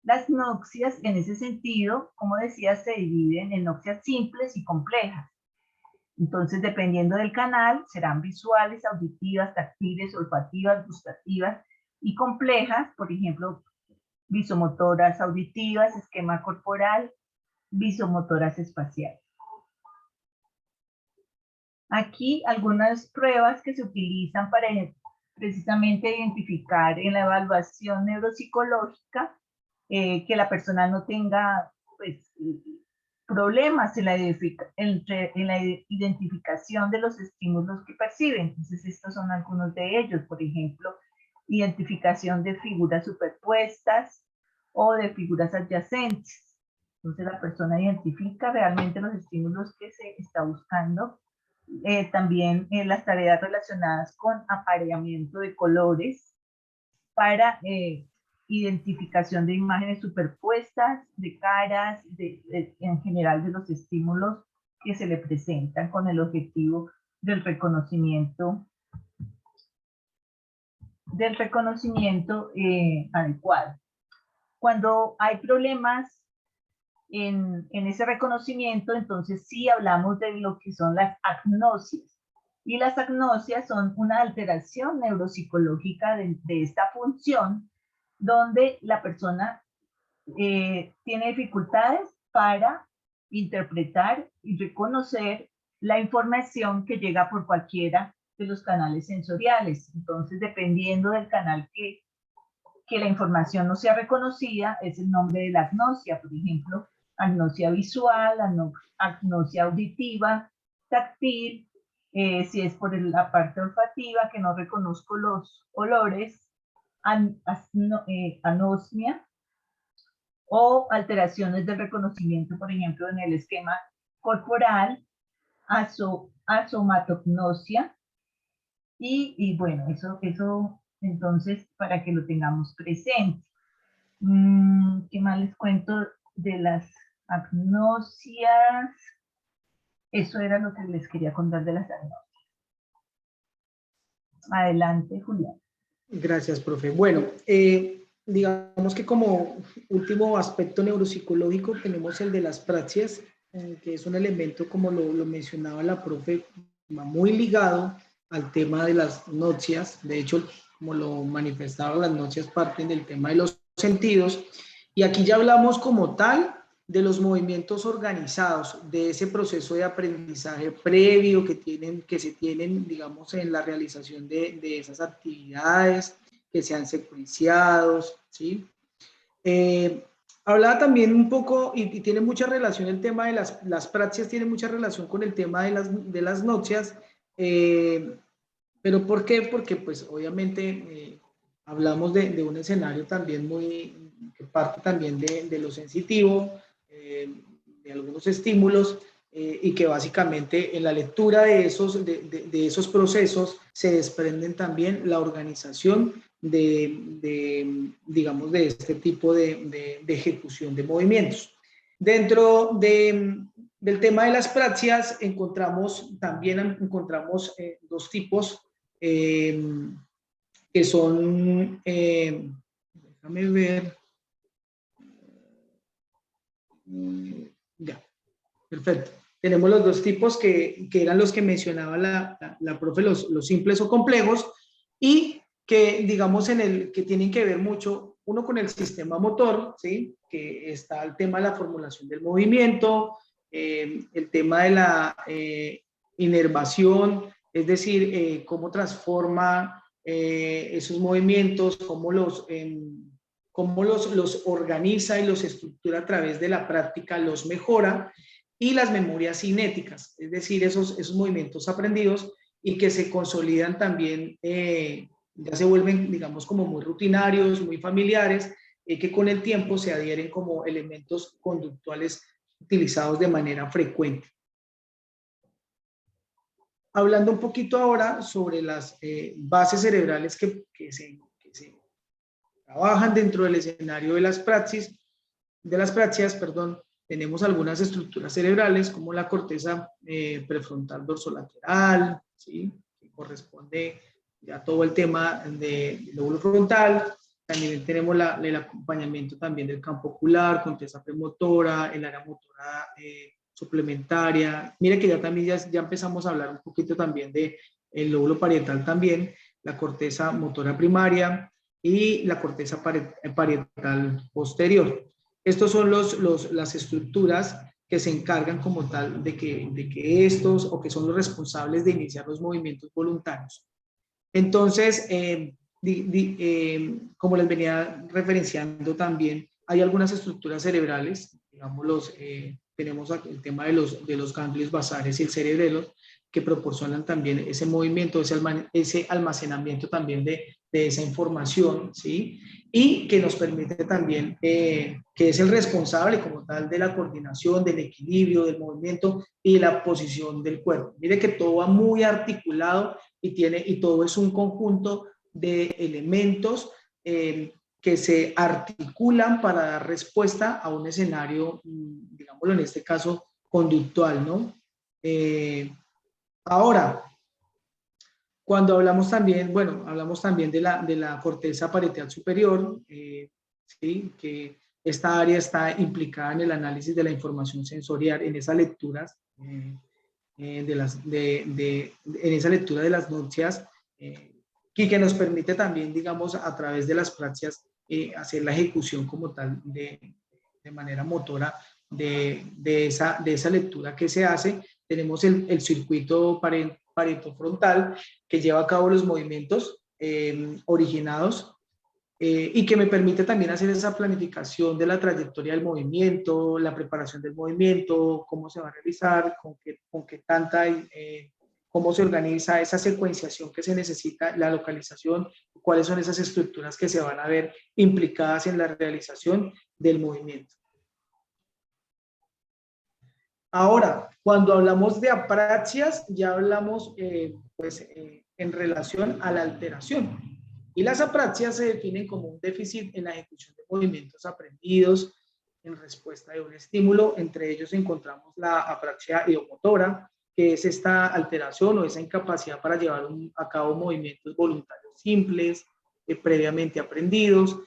Las noxias, en ese sentido, como decía, se dividen en noxias simples y complejas. Entonces, dependiendo del canal, serán visuales, auditivas, táctiles, olfativas, gustativas y complejas, por ejemplo, visomotoras auditivas, esquema corporal, visomotoras espaciales. Aquí algunas pruebas que se utilizan para precisamente identificar en la evaluación neuropsicológica que la persona no tenga pues, problemas en la identificación de los estímulos que perciben. Entonces, estos son algunos de ellos. Por ejemplo, identificación de figuras superpuestas o de figuras adyacentes. Entonces, la persona identifica realmente los estímulos que se está buscando. También las tareas relacionadas con apareamiento de colores para identificación de imágenes superpuestas, de caras, en general de los estímulos que se le presentan con el objetivo del reconocimiento adecuado. Cuando hay problemas en ese reconocimiento, entonces sí hablamos de lo que son las agnosias. Y las agnosias son una alteración neuropsicológica de esta función, donde la persona tiene dificultades para interpretar y reconocer la información que llega por cualquiera de los canales sensoriales. Entonces, dependiendo del canal que la información no sea reconocida, es el nombre de la agnosia. Por ejemplo, agnosia visual, agnosia auditiva, táctil, si es por la parte olfativa, que no reconozco los olores, anosmia, o alteraciones del reconocimiento, por ejemplo, en el esquema corporal, asomatognosia, y bueno, eso entonces para que lo tengamos presente. ¿Qué más les cuento de las agnosias? Eso era lo que les quería contar de las agnosias. Adelante, Julián.
Gracias, profe. Bueno, digamos que como último aspecto neuropsicológico tenemos el de las praxias, que es un elemento, como lo mencionaba la profe, muy ligado al tema de las notcias. De hecho, como lo manifestaba, las notcias parten del tema de los sentidos. Y aquí ya hablamos como tal de los movimientos organizados, de ese proceso de aprendizaje previo que se tienen, digamos, en la realización de esas actividades, que sean secuenciados, ¿sí? Hablaba también un poco, y tiene mucha relación el tema de las praxias, tiene mucha relación con el tema de las notcias, pero ¿por qué? Porque pues obviamente hablamos de un escenario también que parte también de lo sensitivo, de algunos estímulos, y que básicamente en la lectura de esos procesos se desprenden también la organización digamos, de este tipo de ejecución de movimientos. Dentro del tema de las praxias también encontramos dos tipos que son, déjame ver, ya, perfecto. Tenemos los dos tipos que eran los que mencionaba la profe, los simples o complejos, y que digamos que tienen que ver mucho, uno con el sistema motor, ¿sí? Que está el tema de la formulación del movimiento, el tema de la inervación, es decir, cómo transforma esos movimientos, cómo los organiza y los estructura a través de la práctica, los mejora, y las memorias cinéticas, es decir, esos movimientos aprendidos y que se consolidan también, ya se vuelven, digamos, como muy rutinarios, muy familiares, que con el tiempo se adhieren como elementos conductuales utilizados de manera frecuente. Hablando un poquito ahora sobre las bases cerebrales que se trabajan dentro del escenario de las praxias, tenemos algunas estructuras cerebrales como la corteza prefrontal dorsolateral, ¿sí? Que corresponde a todo el tema del lóbulo frontal. También tenemos el acompañamiento también del campo ocular, corteza premotora, el área motora suplementaria. Mire que ya empezamos a hablar un poquito también del lóbulo parietal también, la corteza motora primaria y la corteza parietal posterior. Estos son las estructuras que se encargan como tal de que estos, o que son los responsables de iniciar los movimientos voluntarios. Entonces, como les venía referenciando también, hay algunas estructuras cerebrales, digamos, tenemos el tema de los ganglios basales y el cerebelo, que proporcionan también ese movimiento, ese almacenamiento también de esa información, ¿sí? Y que nos permite también, que es el responsable como tal de la coordinación, del equilibrio, del movimiento y la posición del cuerpo. Mire que todo va muy articulado y todo es un conjunto de elementos que se articulan para dar respuesta a un escenario, digámoslo en este caso, conductual, ¿no? Ahora, cuando hablamos también, bueno, hablamos también de la corteza parietal superior, ¿sí? Que esta área está implicada en el análisis de la información sensorial, en esas lecturas, en esa lectura de las notcias, y que nos permite también, digamos, a través de las praxias, hacer la ejecución como tal de manera motora de esa lectura que se hace. Tenemos el circuito parietofrontal que lleva a cabo los movimientos originados, y que me permite también hacer esa planificación de la trayectoria del movimiento, la preparación del movimiento, cómo se va a realizar, con qué tanta, cómo se organiza esa secuenciación que se necesita, la localización, cuáles son esas estructuras que se van a ver implicadas en la realización, del movimiento. Ahora, cuando hablamos de apraxias, ya hablamos en relación a la alteración. Y las apraxias se definen como un déficit en la ejecución de movimientos aprendidos en respuesta de un estímulo. Entre ellos encontramos la apraxia ideomotora, que es esta alteración o esa incapacidad para llevar a cabo movimientos voluntarios simples, previamente aprendidos,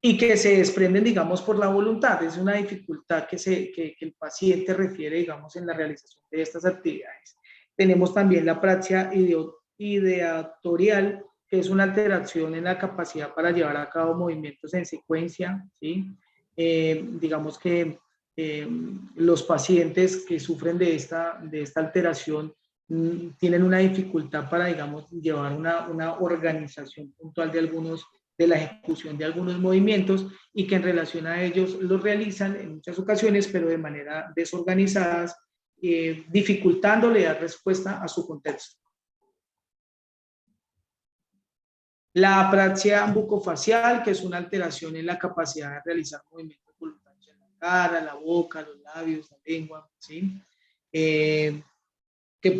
y que se desprenden, digamos, por la voluntad. Es una dificultad que el paciente refiere, digamos, en la realización de estas actividades. Tenemos también la apraxia ideatorial, que es una alteración en la capacidad para llevar a cabo movimientos en secuencia, ¿sí? Digamos que los pacientes que sufren de esta alteración tienen una dificultad para, digamos, llevar una organización puntual de la ejecución de algunos movimientos y que en relación a ellos los realizan en muchas ocasiones, pero de manera desorganizadas, dificultándole dar respuesta a su contexto. La apraxia bucofacial, que es una alteración en la capacidad de realizar movimientos voluntarios en la cara, la boca, los labios, la lengua, ¿sí? Que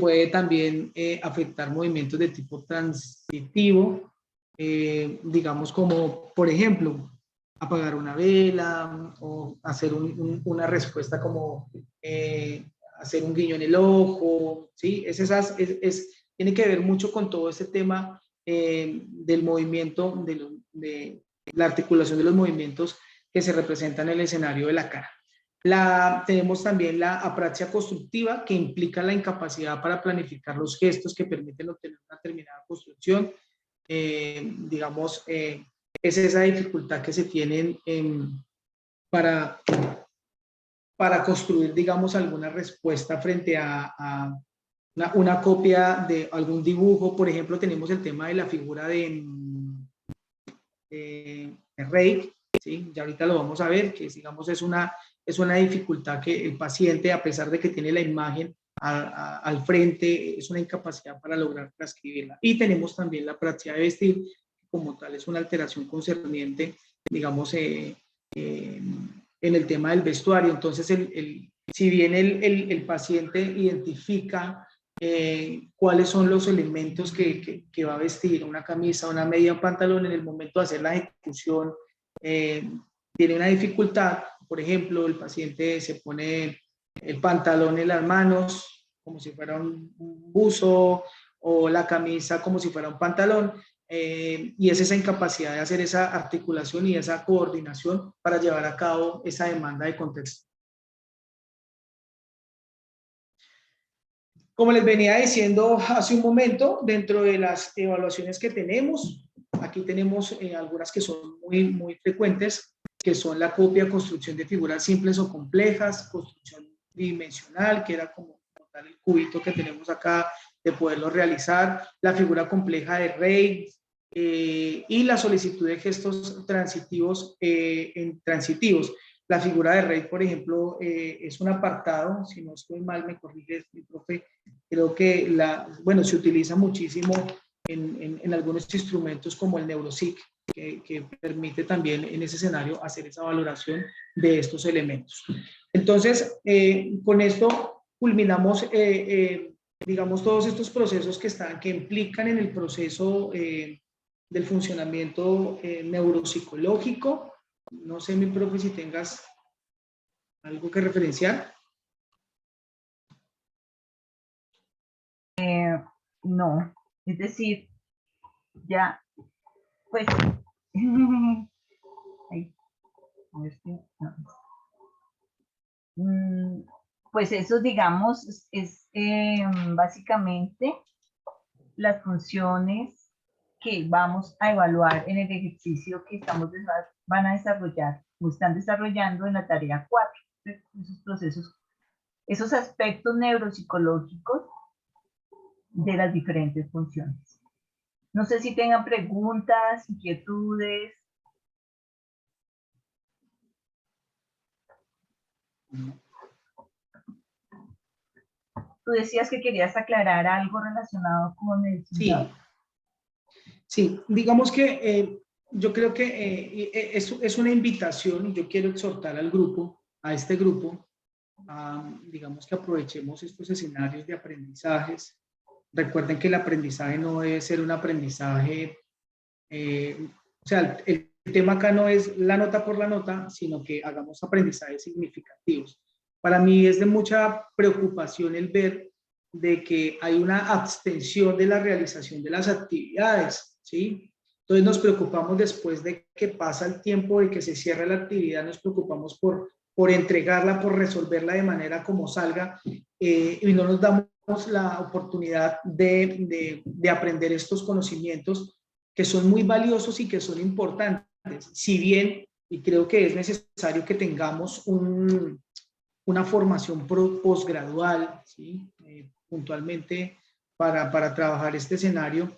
puede también afectar movimientos de tipo transitivo, digamos como, por ejemplo, apagar una vela o hacer una respuesta como hacer un guiño en el ojo, ¿sí? Tiene que ver mucho con todo este tema del movimiento, de la articulación de los movimientos que se representan en el escenario de la cara. Tenemos también la apraxia constructiva, que implica la incapacidad para planificar los gestos que permiten obtener una determinada construcción. Digamos, es esa dificultad que se tiene para construir, digamos, alguna respuesta frente a una copia de algún dibujo. Por ejemplo, tenemos el tema de la figura de Rey, ¿sí? Ya ahorita lo vamos a ver, que digamos es una dificultad que el paciente, a pesar de que tiene la imagen al frente, es una incapacidad para lograr transcribirla. Y tenemos también la apraxia de vestir, como tal es una alteración concerniente, digamos, en el tema del vestuario. Entonces, si bien el paciente identifica cuáles son los elementos que va a vestir, una camisa, una media, un pantalón, en el momento de hacer la ejecución, tiene una dificultad. Por ejemplo, el paciente se pone el pantalón en las manos como si fuera un buzo, o la camisa como si fuera un pantalón, y es esa incapacidad de hacer esa articulación y esa coordinación para llevar a cabo esa demanda de contexto. Como les venía diciendo hace un momento, dentro de las evaluaciones que tenemos, aquí tenemos algunas que son muy frecuentes, que son la copia, construcción de figuras simples o complejas, construcción dimensional, que era como tal el cubito que tenemos acá, de poderlo realizar, la figura compleja de Rey, y la solicitud de gestos transitivos. La figura de Rey, por ejemplo, es un apartado, si no estoy mal, me corrige mi profe, creo que se utiliza muchísimo en algunos instrumentos como el NeuroSIC, que permite también en ese escenario hacer esa valoración de estos elementos. Entonces, con esto culminamos, digamos, todos estos procesos que implican en el proceso del funcionamiento neuropsicológico. No sé, mi profe, si tengas algo que referenciar.
No, es decir, ya, pues, ahí, pues eso, digamos, es básicamente las funciones que vamos a evaluar en el ejercicio que van a desarrollar o están desarrollando en la tarea 4. Esos procesos, esos aspectos neuropsicológicos de las diferentes funciones. No sé si tengan preguntas, inquietudes. Tú decías que querías aclarar algo relacionado con el...
Sí, digamos que yo creo que es una invitación y yo quiero exhortar al grupo, a este grupo, digamos que aprovechemos estos escenarios de aprendizajes. Recuerden que el aprendizaje no debe ser un aprendizaje, o sea, el tema acá no es la nota por la nota, sino que hagamos aprendizajes significativos. Para mí es de mucha preocupación el ver de que hay una abstención de la realización de las actividades, ¿sí? Entonces nos preocupamos después de que pasa el tiempo de que se cierra la actividad, nos preocupamos por entregarla, por resolverla de manera como salga, y no nos damos la oportunidad de aprender estos conocimientos que son muy valiosos y que son importantes. Si bien, y creo que es necesario que tengamos una formación posgradual, ¿sí? Puntualmente para trabajar este escenario,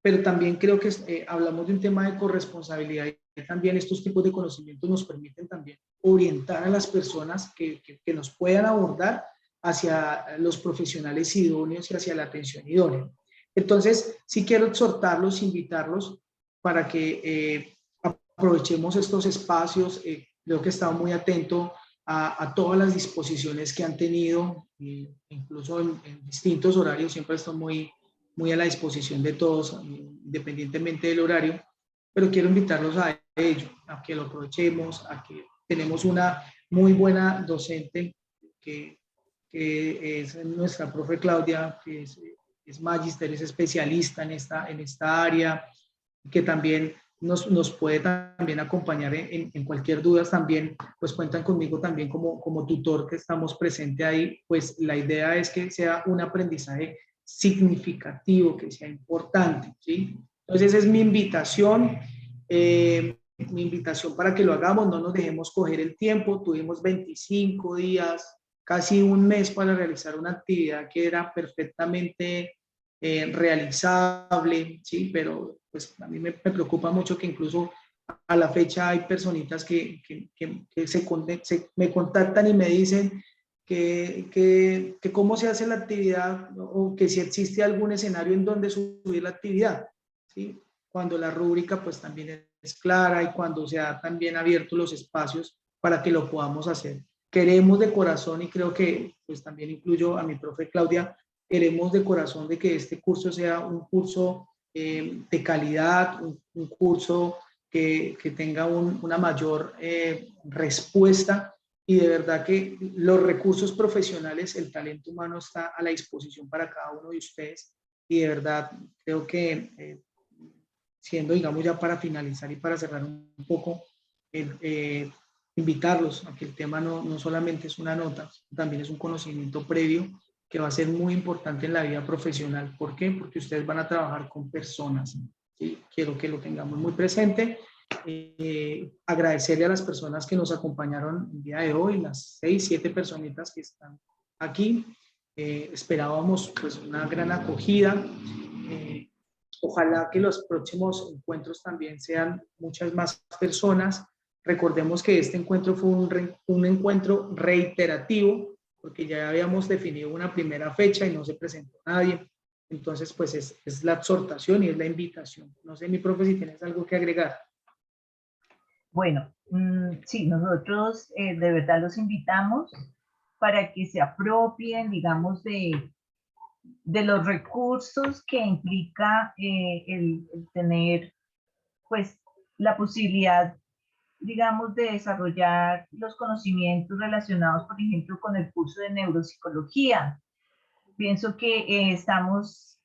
pero también creo que hablamos de un tema de corresponsabilidad y también estos tipos de conocimientos nos permiten también orientar a las personas que nos puedan abordar hacia los profesionales idóneos y hacia la atención idónea. Entonces, sí quiero exhortarlos, invitarlos para que aprovechemos estos espacios. Creo que he estado muy atento a todas las disposiciones que han tenido, incluso en distintos horarios, siempre estoy muy a la disposición de todos, independientemente del horario, pero quiero invitarlos a ello, a que lo aprovechemos, a que tenemos una muy buena docente que es nuestra profe Claudia, que es magíster, es especialista en esta área, que también nos puede también acompañar en cualquier duda. También pues cuentan conmigo también como tutor, que estamos presente ahí. Pues la idea es que sea un aprendizaje significativo, que sea importante, ¿sí? Entonces esa es mi invitación para que lo hagamos, no nos dejemos coger el tiempo. Tuvimos 25 días, casi un mes para realizar una actividad que era perfectamente realizable, ¿sí? Pero pues a mí me preocupa mucho que incluso a la fecha hay personitas que me contactan y me dicen que cómo se hace la actividad o que si existe algún escenario en donde subir la actividad, ¿sí? Cuando la rúbrica pues también es clara y cuando se ha también abierto los espacios para que lo podamos hacer. Queremos de corazón, y creo que pues también incluyo a mi profe Claudia, queremos de corazón de que este curso sea un curso de calidad, un curso que tenga una mayor respuesta, y de verdad que los recursos profesionales, el talento humano está a la disposición para cada uno de ustedes, y de verdad creo que siendo, digamos, ya para finalizar y para cerrar un poco, invitarlos a que el tema no solamente es una nota, también es un conocimiento previo que va a ser muy importante en la vida profesional. ¿Por qué? Porque ustedes van a trabajar con personas, ¿sí? Quiero que lo tengamos muy presente. Agradecerle a las personas que nos acompañaron el día de hoy, las 6, 7 personitas que están aquí. Esperábamos pues una gran acogida. Ojalá que los próximos encuentros también sean muchas más personas. Recordemos que este encuentro fue un encuentro reiterativo, porque ya habíamos definido una primera fecha y no se presentó nadie. Entonces, pues es la exhortación y es la invitación. No sé, mi profe, si tienes algo que agregar.
Bueno, sí, nosotros de verdad los invitamos para que se apropien, digamos, de los recursos que implica el tener, pues, la posibilidad, digamos, de desarrollar los conocimientos relacionados, por ejemplo, con el curso de neuropsicología. Pienso que estamos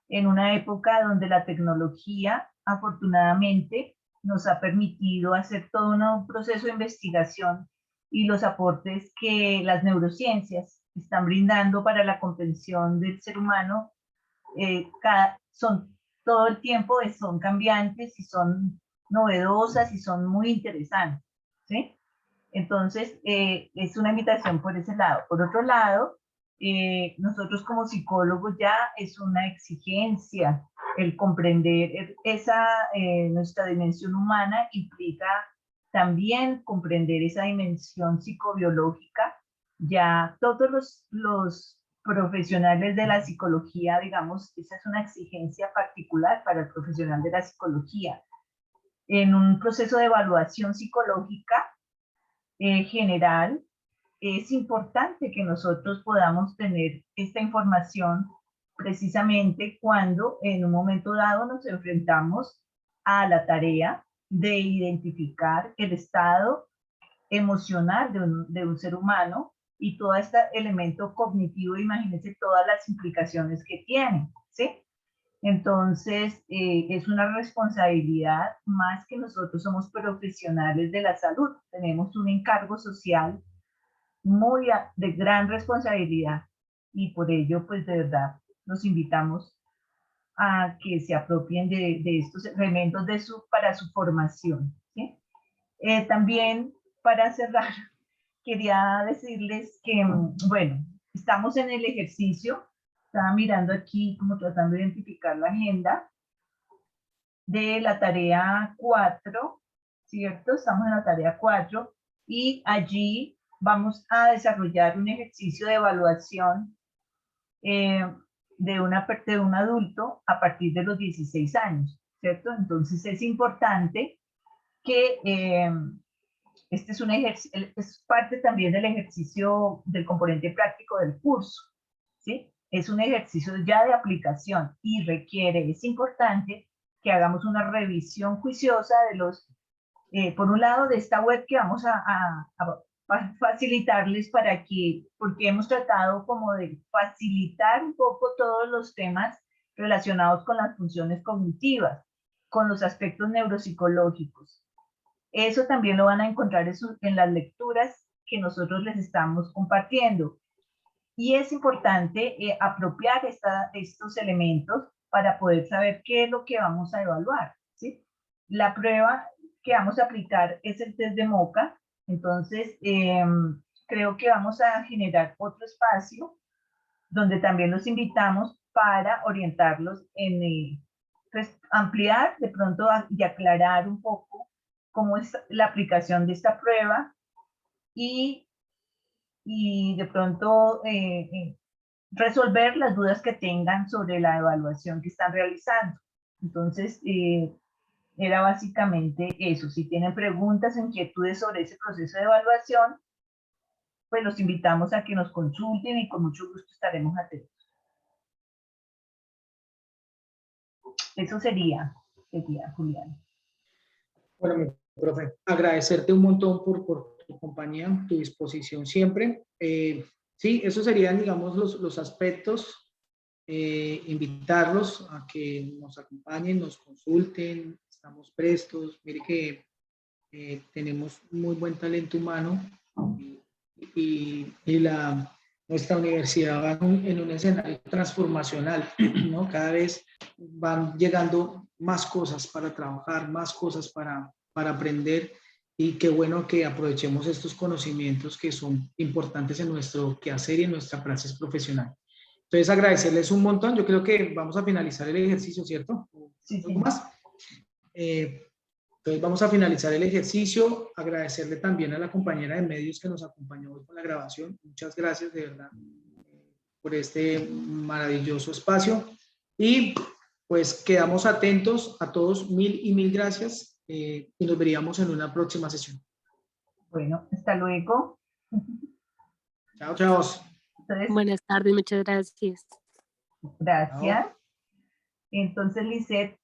en una época donde la tecnología, afortunadamente, nos ha permitido hacer todo un proceso de investigación y los aportes que las neurociencias están brindando para la comprensión del ser humano son todo el tiempo, son cambiantes y son novedosas y son muy interesantes, ¿sí? Entonces, es una invitación por ese lado. Por otro lado, nosotros como psicólogos ya es una exigencia el comprender nuestra dimensión humana implica también comprender esa dimensión psicobiológica. Ya todos los profesionales de la psicología, digamos, esa es una exigencia particular para el profesional de la psicología. en un proceso de evaluación psicológica general, es importante que nosotros podamos tener esta información precisamente cuando en un momento dado nos enfrentamos a la tarea de identificar el estado emocional de un ser humano y todo este elemento cognitivo, imagínense todas las implicaciones que tiene, ¿sí? Entonces, es una responsabilidad más que nosotros somos profesionales de la salud, tenemos un encargo social de gran responsabilidad y por ello, pues de verdad, los invitamos a que se apropien de estos elementos para su formación, ¿sí? También, para cerrar, quería decirles que, bueno, estamos en el ejercicio, estaba mirando aquí como tratando de identificar la agenda de la tarea 4, ¿cierto? Estamos en la tarea 4 y allí vamos a desarrollar un ejercicio de evaluación de un adulto a partir de los 16 años, ¿cierto? Entonces es importante que este es parte también del ejercicio del componente práctico del curso, ¿sí? Es un ejercicio ya de aplicación y es importante que hagamos una revisión juiciosa de por un lado, de esta web que vamos a facilitarles porque hemos tratado como de facilitar un poco todos los temas relacionados con las funciones cognitivas, con los aspectos neuropsicológicos. Eso también lo van a encontrar en las lecturas que nosotros les estamos compartiendo. Y es importante apropiar estos elementos para poder saber qué es lo que vamos a evaluar, ¿sí? La prueba que vamos a aplicar es el test de MOCA. Entonces, creo que vamos a generar otro espacio donde también los invitamos para orientarlos en pues, ampliar de pronto y aclarar un poco cómo es la aplicación de esta prueba y de pronto resolver las dudas que tengan sobre la evaluación que están realizando. Entonces, era básicamente eso. Si tienen preguntas, inquietudes sobre ese proceso de evaluación, pues los invitamos a que nos consulten y con mucho gusto estaremos atentos. Eso sería Julián.
Bueno, mi profe, agradecerte un montón por tu compañía, tu disposición siempre. Sí, esos serían, digamos, los aspectos. Invitarlos a que nos acompañen, nos consulten, estamos prestos. Mire que tenemos muy buen talento humano y nuestra universidad va en un escenario transformacional, ¿no? Cada vez van llegando más cosas para trabajar, más cosas para aprender y qué bueno que aprovechemos estos conocimientos que son importantes en nuestro quehacer y en nuestra praxis profesional. Entonces, agradecerles un montón. Yo creo que vamos a finalizar el ejercicio, ¿cierto?
Sí,
¿Algo más? Entonces, vamos a finalizar el ejercicio. Agradecerle también a la compañera de medios que nos acompañó hoy con la grabación. Muchas gracias, de verdad, por este maravilloso espacio. Y pues quedamos atentos a todos. Mil y mil gracias. Y nos veríamos en una próxima sesión.
Bueno, hasta luego.
Chao, chao.
Entonces,
buenas tardes, muchas gracias.
gracias.
Chao.
Entonces, Lisette,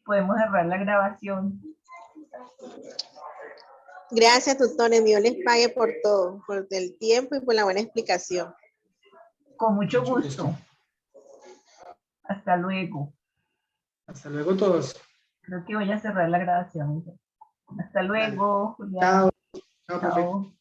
podemos cerrar la grabación.
Gracias, tutores. Dios les pague por todo, por el tiempo y por la buena explicación.
Con mucho gusto. Hasta luego.
Hasta luego todos.
Creo que voy a cerrar la grabación. Hasta luego, Julián.
Chao. Chao, profe.
Chao.